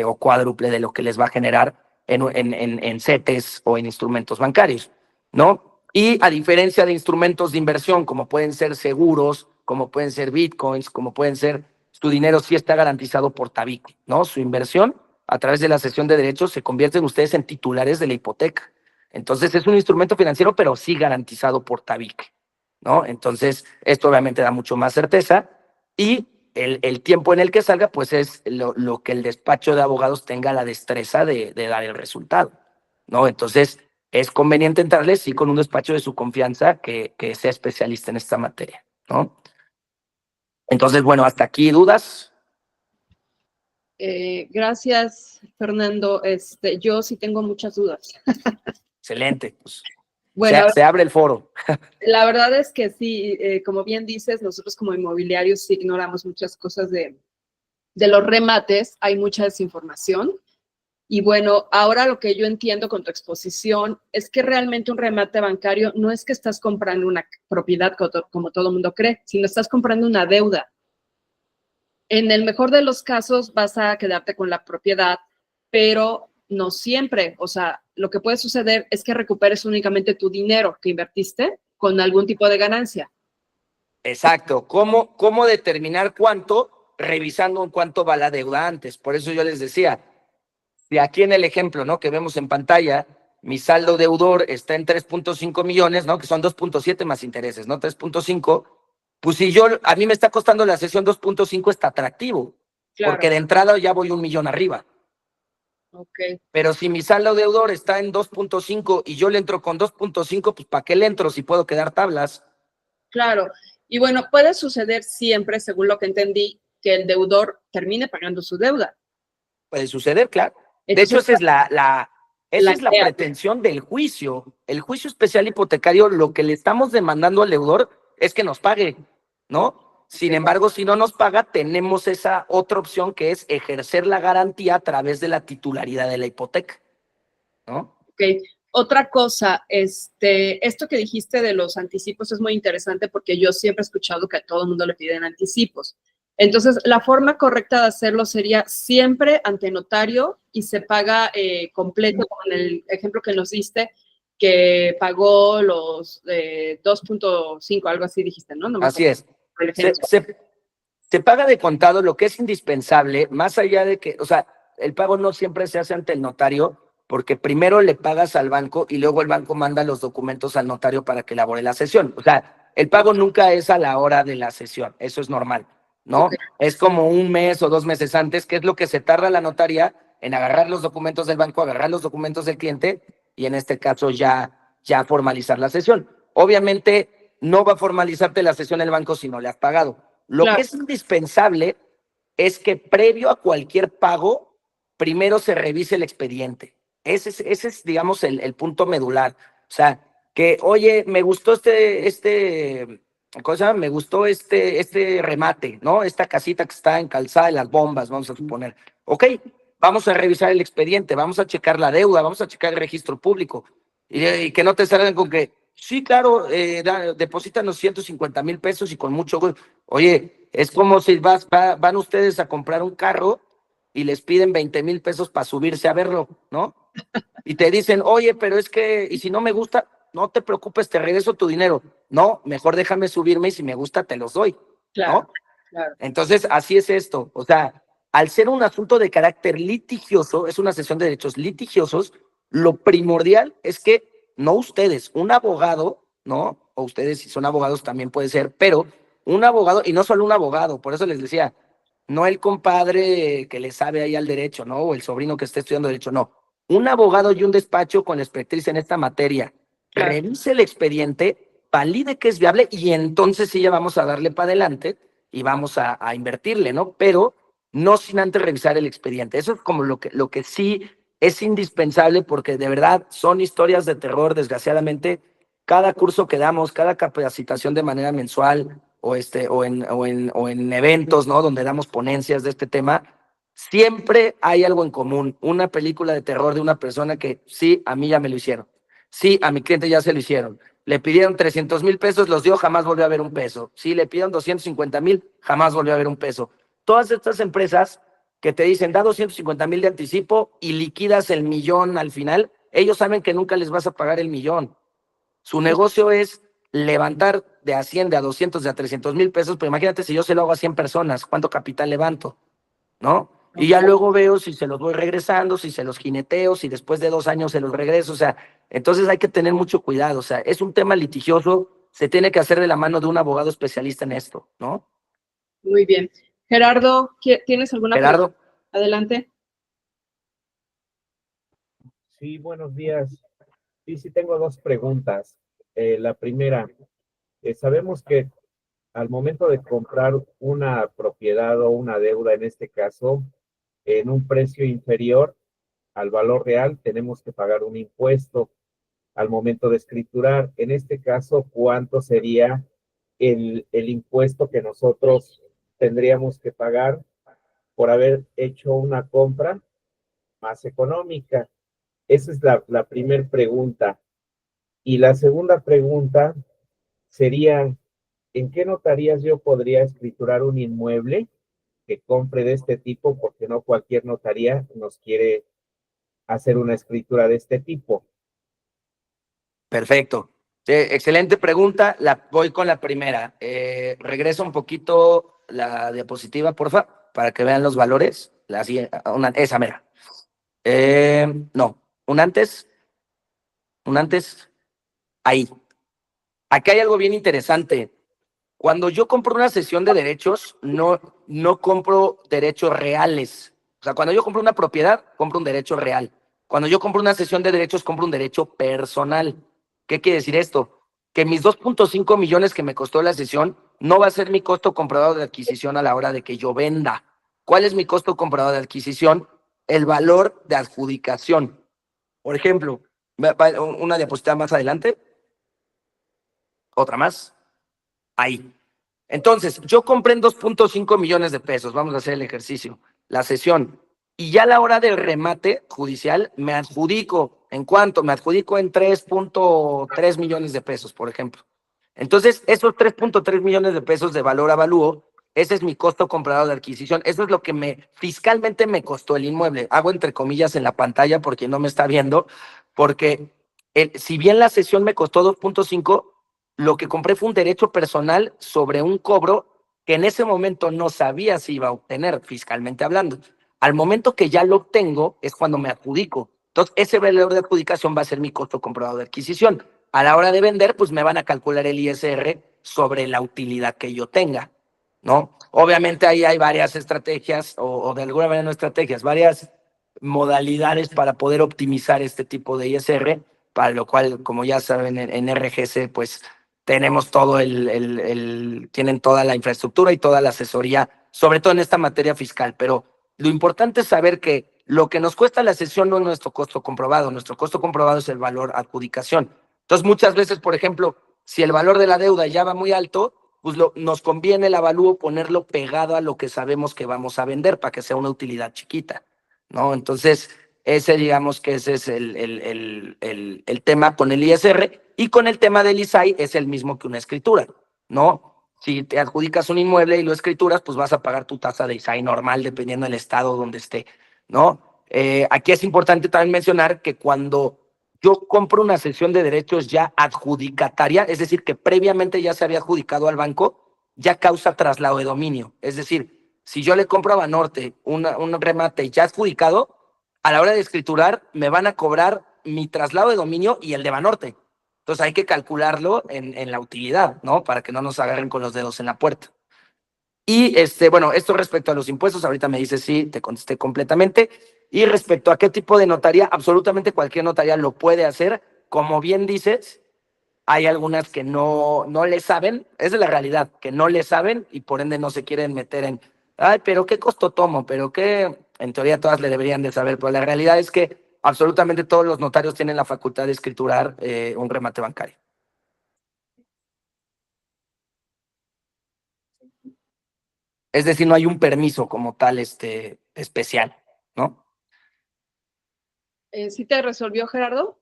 S4: o cuádruple de lo que les va a generar en CETES o en instrumentos bancarios, ¿no? Y a diferencia de instrumentos de inversión, como pueden ser seguros, como pueden ser bitcoins, como pueden ser, su dinero sí está garantizado por tabique, ¿no? Su inversión a través de la cesión de derechos se convierten ustedes en titulares de la hipoteca. Entonces es un instrumento financiero, pero sí garantizado por tabique, ¿no? Entonces esto obviamente da mucho más certeza y el tiempo en el que salga, pues es lo que el despacho de abogados tenga la destreza de dar el resultado, ¿no? Entonces es conveniente entrarle, sí, con un despacho de su confianza que sea especialista en esta materia, ¿no? Entonces, bueno, hasta aquí, ¿dudas?
S1: Gracias, Fernando. Yo sí tengo muchas dudas.
S4: Excelente. Pues,
S1: Bueno,
S4: Se abre el foro.
S1: la verdad es que sí, como bien dices, nosotros como inmobiliarios sí ignoramos muchas cosas de los remates, hay mucha desinformación. Y bueno, ahora lo que yo entiendo con tu exposición es que realmente un remate bancario no es que estás comprando una propiedad como todo el mundo cree, sino estás comprando una deuda. En el mejor de los casos vas a quedarte con la propiedad, pero no siempre. O sea, lo que puede suceder es que recuperes únicamente tu dinero que invertiste con algún tipo de ganancia.
S4: Exacto. ¿Cómo determinar cuánto? Revisando en cuánto va la deuda antes. Por eso yo les decía, si aquí en el ejemplo, ¿no? Que vemos en pantalla, mi saldo deudor está en 3.5 millones, ¿no? Que son 2.7 más intereses, ¿no? 3.5. Pues si a mí me está costando la sesión 2.5, está atractivo.
S1: Claro.
S4: Porque de entrada ya voy 1 millón arriba.
S1: Ok.
S4: Pero si mi saldo deudor está en 2.5 y yo le entro con 2.5, pues ¿para qué le entro si puedo quedar tablas?
S1: Claro. Y bueno, puede suceder siempre, según lo que entendí, que el deudor termine pagando su deuda.
S4: Puede suceder, claro. De
S1: Entonces,
S4: hecho, esa es la
S1: idea.
S4: pretensión del juicio. El juicio especial hipotecario, lo que le estamos demandando al deudor es que nos pague, ¿no? Sin embargo, si no nos paga, tenemos esa otra opción que es ejercer la garantía a través de la titularidad de la hipoteca, ¿no?
S1: Ok. Otra cosa, esto que dijiste de los anticipos es muy interesante porque yo siempre he escuchado que a todo el mundo le piden anticipos. Entonces, la forma correcta de hacerlo sería siempre ante notario y se paga completo, con el ejemplo que nos diste, que pagó los 2.5, algo así dijiste, ¿no? No me
S4: Así
S1: acuerdo.
S4: es. Se paga de contado lo que es indispensable, más allá de que, o sea, el pago no siempre se hace ante el notario, porque primero le pagas al banco y luego el banco manda los documentos al notario para que elabore la sesión. O sea, el pago nunca es a la hora de la sesión, eso es normal, ¿no?
S1: Ok.
S4: Es como 1 mes o 2 meses antes, que es lo que se tarda la notaría en agarrar los documentos del banco, agarrar los documentos del cliente y en este caso ya formalizar la sesión. Obviamente no va a formalizarte la sesión el banco si no le has pagado. Lo
S1: Claro.
S4: que es indispensable es que previo a cualquier pago, primero se revise el expediente. Ese es digamos, el punto medular. O sea, que, oye, me gustó ¿cómo se llama? Me gustó este remate, ¿no? Esta casita que está en Calzada de las Bombas, vamos a suponer. Ok, vamos a revisar el expediente, vamos a checar la deuda, vamos a checar el registro público. Y que no te salgan con que, sí, claro, deposítanos 150,000 pesos y con mucho gusto. Oye, es como si van ustedes a comprar un carro y les piden 20,000 pesos para subirse a verlo, ¿no? Y te dicen, oye, pero es que, y si no me gusta, no te preocupes, te regreso tu dinero. No, mejor déjame subirme y si me gusta te los doy,
S1: Claro,
S4: ¿no?
S1: claro.
S4: Entonces, así es esto. O sea, al ser un asunto de carácter litigioso, es una sesión de derechos litigiosos, lo primordial es que no ustedes, un abogado, ¿no? O ustedes si son abogados también puede ser, pero un abogado, y no solo un abogado, por eso les decía, no el compadre que le sabe ahí al derecho, ¿no? O el sobrino que esté estudiando derecho, no. Un abogado y un despacho con expertise en esta materia,
S1: Claro.
S4: revise el expediente, valide que es viable y entonces sí ya vamos a darle para adelante y vamos a invertirle, ¿no? Pero no sin antes revisar el expediente. Eso es como lo que sí es indispensable porque de verdad son historias de terror, desgraciadamente. Cada curso que damos, cada capacitación de manera mensual o en eventos, ¿no? Donde damos ponencias de este tema, siempre hay algo en común. Una película de terror de una persona que sí, a mí ya me lo hicieron. Sí, a mi cliente ya se lo hicieron. Le pidieron 300,000 pesos, los dio, jamás volvió a ver un peso. Sí, le pidieron 250,000, jamás volvió a ver un peso. Todas estas empresas que te dicen, da 250,000 de anticipo y liquidas el millón al final, ellos saben que nunca les vas a pagar el millón. Su negocio es levantar de a 100, de a 200, de a 300,000 pesos, pero imagínate si yo se lo hago a 100 personas, ¿cuánto capital levanto? ¿No? Y ya luego veo si se los voy regresando, si se los jineteo, si después de 2 años se los regreso, o sea, entonces hay que tener mucho cuidado, o sea, es un tema litigioso, se tiene que hacer de la mano de un abogado especialista en esto, ¿no?
S1: Muy bien. Gerardo, ¿tienes alguna pregunta?
S4: Gerardo.
S1: Adelante.
S5: Sí, buenos días. Sí, tengo dos preguntas. La primera, sabemos que al momento de comprar una propiedad o una deuda, en este caso, en un precio inferior al valor real, tenemos que pagar un impuesto. al momento de escriturar. En este caso, ¿cuánto sería el impuesto que nosotros tendríamos que pagar por haber hecho una compra más económica? Esa es la primera pregunta. Y la segunda pregunta sería, ¿en qué notarías yo podría escriturar un inmueble que compre de este tipo? Porque no cualquier notaría nos quiere hacer una escritura de este tipo.
S4: Perfecto. Excelente pregunta. Voy con la primera. Regresa un poquito la diapositiva, porfa, para que vean los valores. Esa mera. No, un antes. Ahí. Aquí hay algo bien interesante. Cuando yo compro una cesión de derechos, no compro derechos reales. O sea, cuando yo compro una propiedad, compro un derecho real. Cuando yo compro una cesión de derechos, compro un derecho personal. ¿Qué quiere decir esto? Que mis 2.5 millones que me costó la cesión no va a ser mi costo comprobado de adquisición a la hora de que yo venda. ¿Cuál es mi costo comprobado de adquisición? El valor de adjudicación. Por ejemplo, una diapositiva más adelante. Otra más. Ahí. Entonces, yo compré en 2.5 millones de pesos, vamos a hacer el ejercicio, la cesión, y ya a la hora del remate judicial me adjudico. ¿En cuánto? Me adjudico en 3.3 millones de pesos, por ejemplo. Entonces, esos 3.3 millones de pesos de valor avalúo, ese es mi costo comprado de adquisición. Eso es lo que fiscalmente me costó el inmueble. Hago entre comillas en la pantalla porque no me está viendo, porque si bien la cesión me costó 2.5, lo que compré fue un derecho personal sobre un cobro que en ese momento no sabía si iba a obtener, fiscalmente hablando. Al momento que ya lo obtengo es cuando me adjudico. Entonces, ese valor de adjudicación va a ser mi costo comprobado de adquisición. A la hora de vender, pues me van a calcular el ISR sobre la utilidad que yo tenga, ¿no? Obviamente ahí hay varias estrategias, o de alguna manera no estrategias, varias modalidades para poder optimizar este tipo de ISR, para lo cual, como ya saben, en RGC, pues tenemos tienen toda la infraestructura y toda la asesoría, sobre todo en esta materia fiscal. Pero lo importante es saber que lo que nos cuesta la cesión no es nuestro costo comprobado. Nuestro costo comprobado es el valor adjudicación. Entonces, muchas veces, por ejemplo, si el valor de la deuda ya va muy alto, pues nos conviene el avalúo ponerlo pegado a lo que sabemos que vamos a vender para que sea una utilidad chiquita, ¿no? Entonces, digamos que ese es el tema con el ISR, y con el tema del ISAI es el mismo que una escritura, ¿no? Si te adjudicas un inmueble y lo escrituras, pues vas a pagar tu tasa de ISAI normal dependiendo del estado donde esté, ¿no? Aquí es importante también mencionar que cuando yo compro una cesión de derechos ya adjudicataria, es decir, que previamente ya se había adjudicado al banco, ya causa traslado de dominio. Es decir, si yo le compro a Banorte un remate ya adjudicado, a la hora de escriturar me van a cobrar mi traslado de dominio y el de Banorte. Entonces hay que calcularlo en la utilidad, ¿no? Para que no nos agarren con los dedos en la puerta. Y bueno, esto respecto a los impuestos, ahorita me dice sí, te contesté completamente. Y respecto a qué tipo de notaría, absolutamente cualquier notaría lo puede hacer. Como bien dices, hay algunas que no le saben, esa es la realidad, que no le saben y por ende no se quieren meter en, ay, pero ¿qué costo tomo? Pero qué, en teoría todas le deberían de saber, pero la realidad es que absolutamente todos los notarios tienen la facultad de escriturar un remate bancario. Es decir, no hay un permiso como tal especial, ¿no?
S1: ¿Sí te resolvió, Gerardo?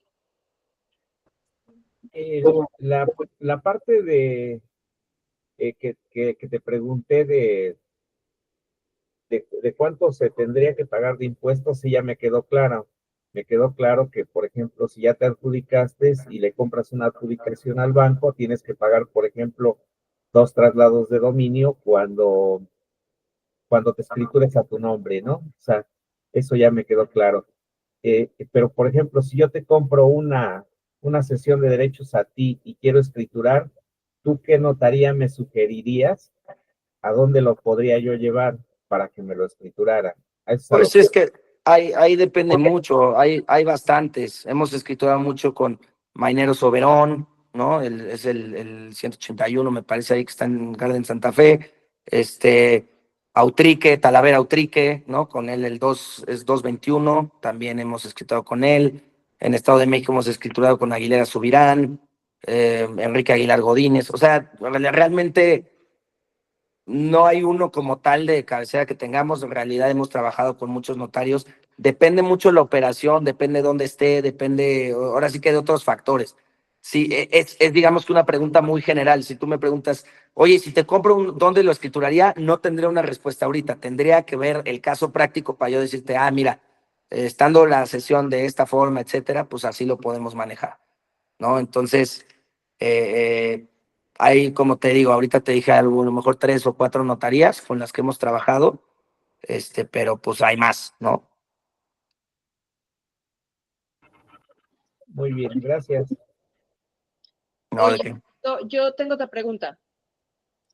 S5: La parte de que te pregunté de cuánto se tendría que pagar de impuestos, sí ya me quedó claro. Me quedó claro que, por ejemplo, si ya te adjudicaste y le compras una adjudicación al banco, tienes que pagar, por ejemplo, 2 traslados de dominio cuando te escritures a tu nombre, ¿no? O sea, eso ya me quedó claro. Pero, por ejemplo, si yo te compro una cesión de derechos a ti y quiero escriturar, ¿tú qué notaría me sugerirías? ¿A dónde lo podría yo llevar para que me lo escriturara?
S4: Pues es que ahí depende mucho, hay bastantes. Hemos escriturado mucho con Mainero Soberón, ¿no? Es el 181, me parece ahí que está en Garden Santa Fe. Autrique, Talavera Autrique, ¿no? Con él es 221, también hemos escriturado con él. En Estado de México hemos escriturado con Aguilera Subirán, Enrique Aguilar Godínez. O sea, realmente no hay uno como tal de cabecera que tengamos. En realidad hemos trabajado con muchos notarios. Depende mucho la operación, depende dónde esté, depende, ahora sí que de otros factores. Sí, es digamos que una pregunta muy general. Si tú me preguntas, oye, si te compro ¿dónde lo escrituraría? No tendría una respuesta ahorita. Tendría que ver el caso práctico para yo decirte, mira, estando la sesión de esta forma, etcétera, pues así lo podemos manejar, ¿no? Entonces, hay, como te digo, ahorita te dije algo, a lo mejor 3 o 4 notarías con las que hemos trabajado, pero pues hay más, ¿no?
S5: Muy bien, gracias.
S4: No, ¿de
S1: Oye,
S4: qué?
S1: yo tengo otra pregunta.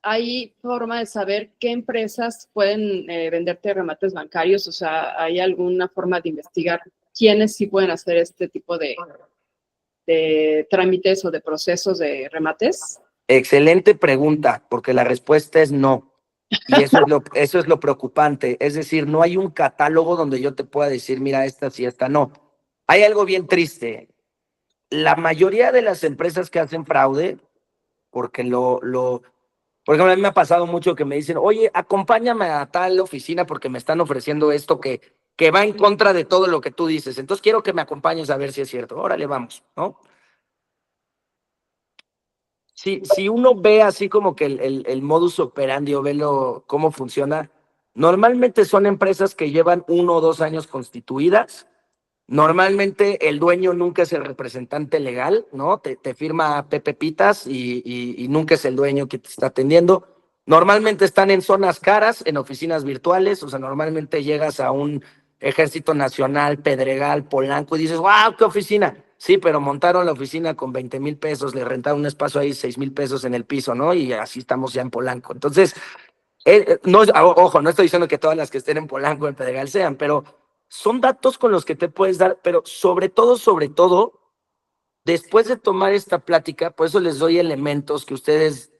S1: ¿Hay forma de saber qué empresas pueden venderte remates bancarios? O sea, ¿hay alguna forma de investigar quiénes sí pueden hacer este tipo de trámites o de procesos de remates?
S4: Excelente pregunta, porque la respuesta es no. Y eso es lo preocupante. Es decir, no hay un catálogo donde yo te pueda decir, mira, esta sí, esta no. Hay algo bien triste. La mayoría de las empresas que hacen fraude, porque por ejemplo, a mí me ha pasado mucho que me dicen, oye, acompáñame a tal oficina porque me están ofreciendo esto que va en contra de todo lo que tú dices. Entonces quiero que me acompañes a ver si es cierto. Órale, vamos, ¿no? Si uno ve así como que el modus operandi o ve cómo funciona, normalmente son empresas que llevan 1 o 2 años constituidas. Normalmente el dueño nunca es el representante legal, ¿no? Te firma Pepe Pitas y nunca es el dueño que te está atendiendo. Normalmente están en zonas caras, en oficinas virtuales, o sea, normalmente llegas a un Ejército Nacional, Pedregal, Polanco y dices, ¡wow, qué oficina! Sí, pero montaron la oficina con 20,000 pesos, le rentaron un espacio ahí, 6,000 pesos en el piso, ¿no? Y así estamos ya en Polanco. Entonces, no, ojo, no estoy diciendo que todas las que estén en Polanco, en Pedregal sean, pero son datos con los que te puedes dar, pero sobre todo, después de tomar esta plática, por eso les doy elementos que ustedes,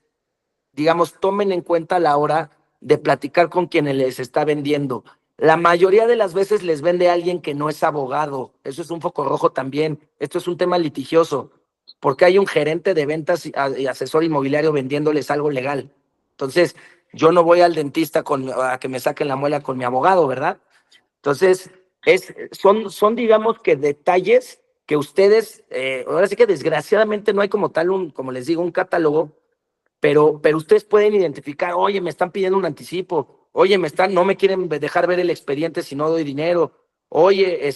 S4: digamos, tomen en cuenta a la hora de platicar con quienes les está vendiendo. La mayoría de las veces les vende a alguien que no es abogado. Eso es un foco rojo también. Esto es un tema litigioso, porque hay un gerente de ventas y asesor inmobiliario vendiéndoles algo legal. Entonces, yo no voy al dentista a que me saquen la muela con mi abogado, ¿verdad? Entonces, son digamos que detalles que ustedes, ahora sí que desgraciadamente no hay como tal como les digo, un catálogo, pero ustedes pueden identificar, oye, me están pidiendo un anticipo, oye, no me quieren dejar ver el expediente si no doy dinero, oye,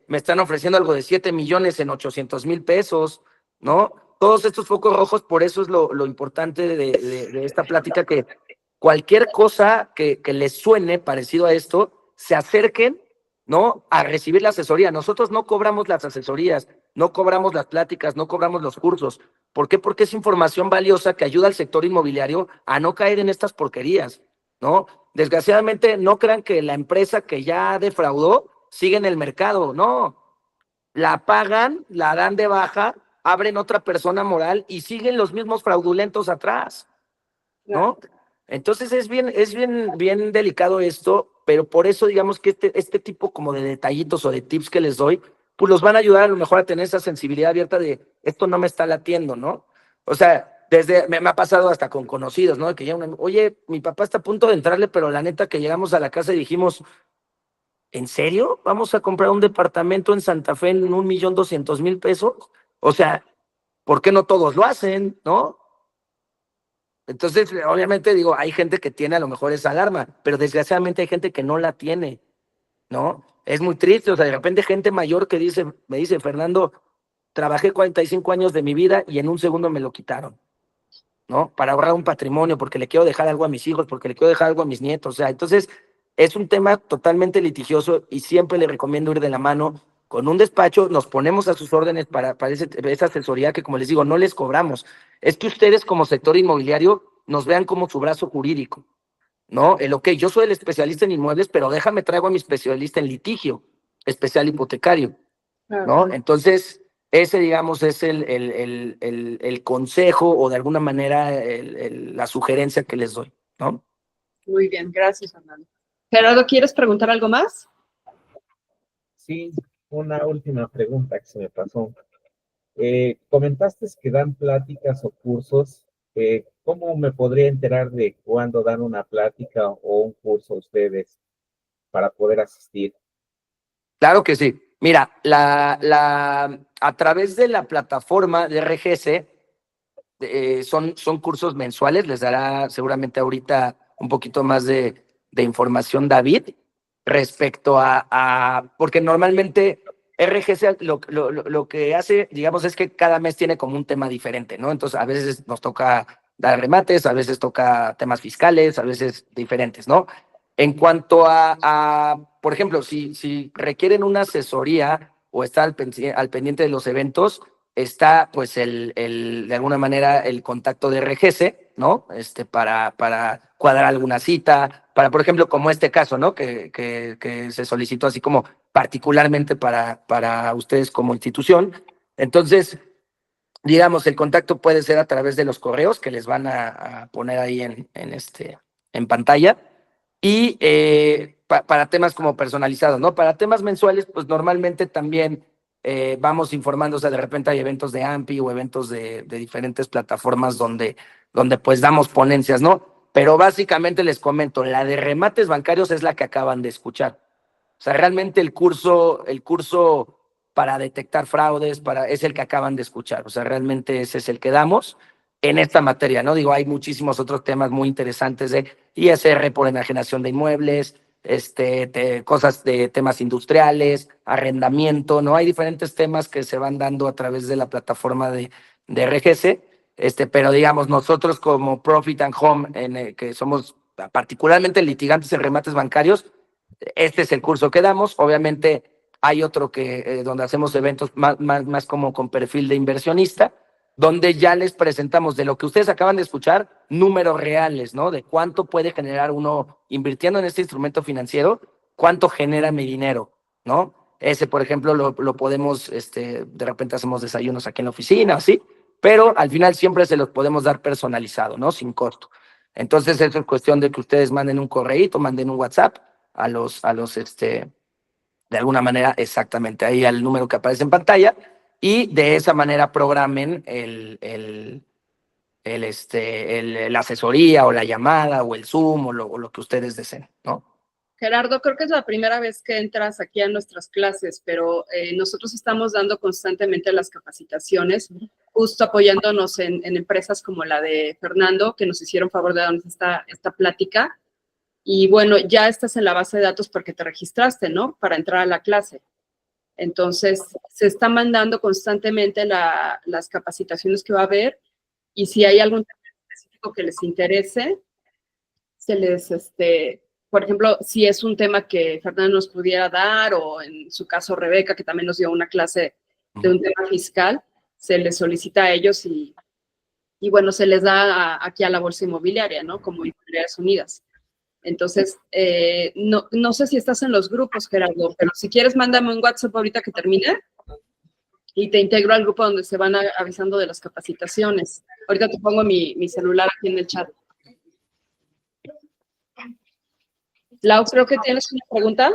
S4: me están ofreciendo algo de 7 millones en 800,000 pesos, ¿no? Todos estos focos rojos, por eso es lo importante de esta plática, que cualquier cosa que les suene parecido a esto, se acerquen, ¿no? A recibir la asesoría. Nosotros no cobramos las asesorías, no cobramos las pláticas, no cobramos los cursos. ¿Por qué? Porque es información valiosa que ayuda al sector inmobiliario a no caer en estas porquerías, ¿no? Desgraciadamente, no crean que la empresa que ya defraudó sigue en el mercado, no. La pagan, la dan de baja, abren otra persona moral y siguen los mismos fraudulentos atrás, ¿no? Entonces bien delicado esto, pero por eso digamos que este tipo como de detallitos o de tips que les doy, pues los van a ayudar a lo mejor a tener esa sensibilidad abierta de esto no me está latiendo, ¿no? O sea, me ha pasado hasta con conocidos, ¿no? Que ya oye, mi papá está a punto de entrarle, pero la neta que llegamos a la casa y dijimos, ¿en serio? ¿Vamos a comprar un departamento en Santa Fe en 1,200,000 pesos? O sea, ¿por qué no todos lo hacen, no? Entonces, obviamente, digo, hay gente que tiene a lo mejor esa alarma, pero desgraciadamente hay gente que no la tiene, ¿no? Es muy triste, o sea, de repente gente mayor que me dice, Fernando, trabajé 45 años de mi vida y en un segundo me lo quitaron, ¿no? Para ahorrar un patrimonio, porque le quiero dejar algo a mis hijos, porque le quiero dejar algo a mis nietos, o sea, entonces es un tema totalmente litigioso y siempre le recomiendo ir de la mano con un despacho, nos ponemos a sus órdenes para esa asesoría que, como les digo, no les cobramos. Es que ustedes como sector inmobiliario nos vean como su brazo jurídico, ¿no? Ok, yo soy el especialista en inmuebles, pero déjame traigo a mi especialista en litigio, especial hipotecario, ¿no? Entonces, ese, digamos, es el consejo o de alguna manera la sugerencia que les doy, ¿no?
S1: Muy bien, gracias, Fernando. Gerardo, ¿quieres preguntar algo más?
S5: Sí, una última pregunta que se me pasó. Comentaste que dan pláticas o cursos. ¿Cómo me podría enterar de cuándo dan una plática o un curso ustedes para poder asistir?
S4: Claro que sí. Mira, a través de la plataforma de RGS, son cursos mensuales, les dará seguramente ahorita un poquito más de información David respecto porque normalmente RGS lo que hace, digamos, es que cada mes tiene como un tema diferente, ¿no? Entonces, a veces nos toca dar remates, a veces toca temas fiscales, a veces diferentes, ¿no? En cuanto por ejemplo, si requieren una asesoría o estar al pendiente de los eventos, está pues de alguna manera el contacto de RGS, ¿no? Para cuadrar alguna cita, por ejemplo, como este caso, ¿no? Que se solicitó así como particularmente para ustedes como institución. Entonces, digamos, el contacto puede ser a través de los correos que les van a poner ahí en pantalla. Y para temas como personalizados, ¿no? Para temas mensuales, pues normalmente también vamos informando, o sea, de repente hay eventos de AMPI o eventos de diferentes plataformas donde pues damos ponencias, ¿no? Pero básicamente les comento, la de remates bancarios es la que acaban de escuchar. O sea, realmente el curso para detectar fraudes es el que acaban de escuchar. O sea, realmente ese es el que damos en esta materia, ¿no? Digo, hay muchísimos otros temas muy interesantes de ISR por enajenación de inmuebles, cosas de temas industriales, arrendamiento, ¿no? Hay diferentes temas que se van dando a través de la plataforma de RGS, pero digamos, nosotros como Profit and Home, que somos particularmente litigantes en remates bancarios, este es el curso que damos. Obviamente hay otro donde hacemos eventos más como con perfil de inversionista, donde ya les presentamos de lo que ustedes acaban de escuchar, números reales, ¿no? De cuánto puede generar uno invirtiendo en este instrumento financiero, cuánto genera mi dinero, ¿no? Ese, por ejemplo, lo podemos, de repente hacemos desayunos aquí en la oficina, así, pero al final siempre se los podemos dar personalizado, ¿no? Sin costo. Entonces, eso es cuestión de que ustedes manden un correíto, manden un WhatsApp de alguna manera, exactamente ahí al número que aparece en pantalla, y de esa manera programen la asesoría o la llamada o el Zoom o lo que ustedes deseen, ¿no?
S1: Gerardo, creo que es la primera vez que entras aquí a nuestras clases, pero nosotros estamos dando constantemente las capacitaciones, justo apoyándonos en empresas como la de Fernando, que nos hicieron favor de darnos esta plática. Y bueno, ya estás en la base de datos porque te registraste, ¿no? Para entrar a la clase. Entonces, se está mandando constantemente las capacitaciones que va a haber, y si hay algún tema específico que les interese, se les, por ejemplo, si es un tema que Fernando nos pudiera dar, o en su caso Rebeca, que también nos dio una clase de un tema fiscal, se les solicita a ellos y bueno, se les da aquí a la Bolsa Inmobiliaria, ¿no? Como Inmobiliarias Unidas. Entonces, no sé si estás en los grupos, Gerardo, pero si quieres, mándame un WhatsApp ahorita que termine y te integro al grupo donde se van avisando de las capacitaciones. Ahorita te pongo mi celular aquí en el chat. Lau, creo que tienes una pregunta.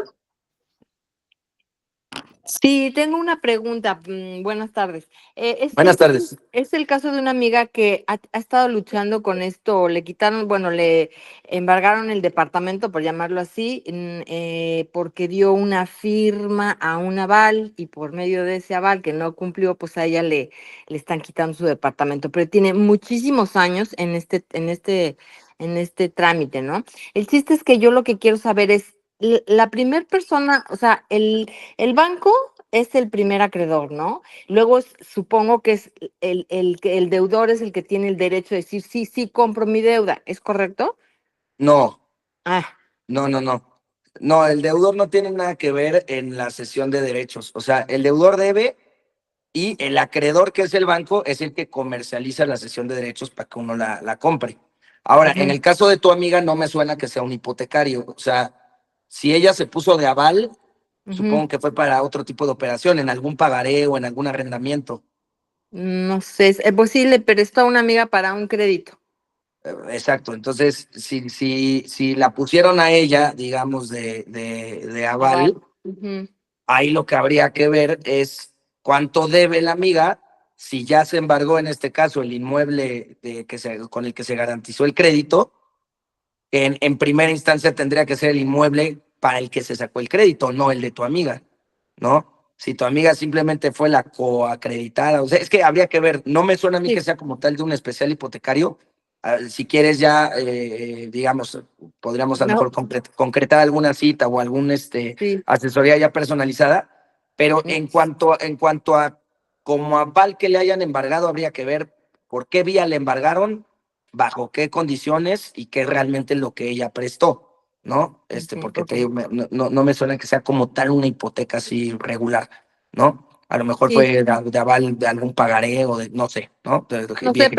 S6: Sí, tengo una pregunta. Buenas tardes.
S4: Buenas tardes.
S6: Es el caso de una amiga que ha estado luchando con esto. Le quitaron, bueno, le embargaron el departamento, por llamarlo así, porque dio una firma a un aval, y por medio de ese aval que no cumplió, pues a ella le están quitando su departamento. Pero tiene muchísimos años en este trámite, ¿no? El chiste es que yo lo que quiero saber es la primer persona, o sea, el banco es el primer acreedor, ¿no? Luego supongo que es el deudor es el que tiene el derecho de decir, sí, sí, compro mi deuda, ¿es correcto?
S4: No,
S6: Ah,
S4: no. No, el deudor no tiene nada que ver en la cesión de derechos. O sea, el deudor debe y el acreedor, que es el banco, es el que comercializa la cesión de derechos para que uno la compre. Ahora, en el caso de tu amiga, no me suena que sea un hipotecario. O sea, si ella se puso de aval, supongo que fue para otro tipo de operación, en algún pagaré o en algún arrendamiento.
S6: no sé, es posible, pero está una amiga para un crédito.
S4: Exacto. Entonces, si la pusieron a ella, digamos, de aval, Ahí lo que habría que ver es cuánto debe la amiga, si ya se embargó en este caso el inmueble con el que se garantizó el crédito. En primera instancia tendría que ser el inmueble para el que se sacó el crédito, no el de tu amiga, ¿no? Si tu amiga simplemente fue la coacreditada, o sea, es que habría que ver, no me suena a mí
S6: Sí.
S4: que sea como tal de un especial hipotecario. Si quieres ya, digamos, podríamos a lo
S6: No.
S4: mejor concretar alguna cita o algún
S6: Sí.
S4: asesoría ya personalizada, pero en cuanto a como aval que le hayan embargado, habría que ver por qué vía le embargaron, bajo qué condiciones y qué realmente es lo que ella prestó, ¿no? Porque te digo, no me suena que sea como tal una hipoteca así regular, ¿no? A lo mejor
S6: Sí.
S4: fue de aval de algún pagaré o de, no sé, ¿no?
S6: No sé,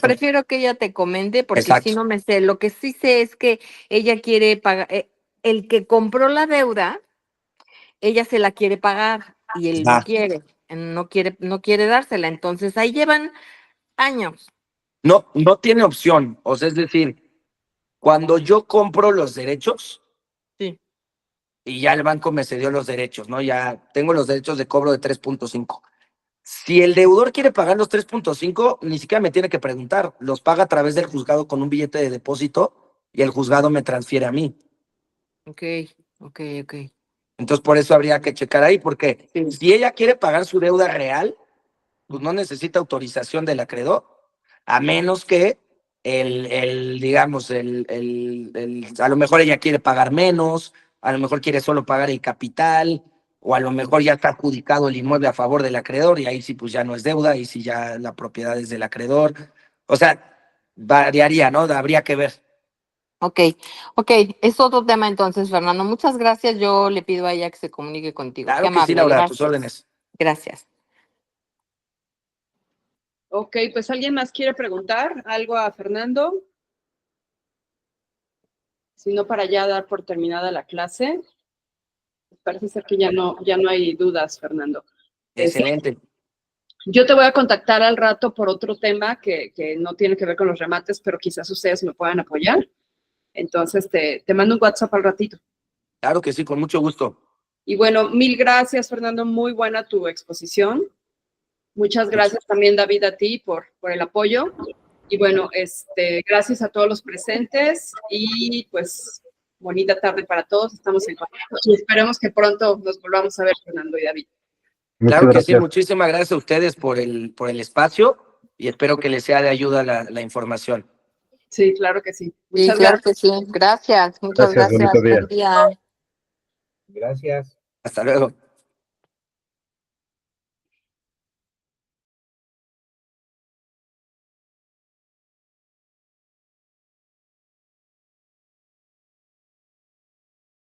S6: prefiero que ella te comente porque
S4: Exacto.
S6: si no me sé. Lo que sí sé es que ella quiere pagar, el que compró la deuda, ella se la quiere pagar y él no quiere dársela. Entonces ahí llevan años.
S4: No tiene opción, o sea, es decir, cuando yo compro los derechos,
S6: Sí.
S4: y ya el banco me cedió los derechos, ¿no? Ya tengo los derechos de cobro de 3.5. Si el deudor quiere pagar los 3.5, ni siquiera me tiene que preguntar, los paga a través del juzgado con un billete de depósito y el juzgado me transfiere a mí.
S6: Ok.
S4: Entonces, por eso habría que checar ahí, porque
S6: Sí.
S4: si ella quiere pagar su deuda real, pues no necesita autorización del acreedor, a menos que digamos, a lo mejor ella quiere pagar menos, a lo mejor quiere solo pagar el capital, o a lo mejor ya está adjudicado el inmueble a favor del acreedor y ahí sí pues ya no es deuda, y sí ya la propiedad es del acreedor. O sea, variaría, ¿no? Habría que ver.
S6: Ok, es otro tema entonces, Fernando. Muchas gracias. Yo le pido a ella que se comunique contigo. Qué
S4: Claro que sí,
S6: amable,
S4: Laura, a tus
S6: gracias.
S4: órdenes.
S6: Gracias.
S1: Ok, pues ¿alguien más quiere preguntar algo a Fernando? Si no, para ya dar por terminada la clase. Parece ser que ya no hay dudas, Fernando.
S4: Excelente.
S1: Yo te voy a contactar al rato por otro tema que no tiene que ver con los remates, pero quizás ustedes me puedan apoyar. Entonces, te mando un WhatsApp al ratito.
S4: Claro que sí, con mucho gusto.
S1: Y bueno, mil gracias, Fernando. Muy buena tu exposición. Muchas gracias también, David, a ti por el apoyo. Y bueno, gracias a todos los presentes y pues bonita tarde para todos. Estamos en contacto y esperemos que pronto nos volvamos a ver, Fernando y David.
S3: Muchas
S4: Claro que sí,
S3: gracias.
S4: muchísimas gracias a ustedes por el espacio y espero que les sea de ayuda la información.
S1: Sí, claro que sí.
S6: Sí,
S1: Muchas
S6: claro
S1: gracias.
S6: que sí. Gracias. Muchas
S3: Gracias, bonito
S6: gracias.
S3: día.
S6: Buen día.
S5: Gracias.
S4: Hasta luego.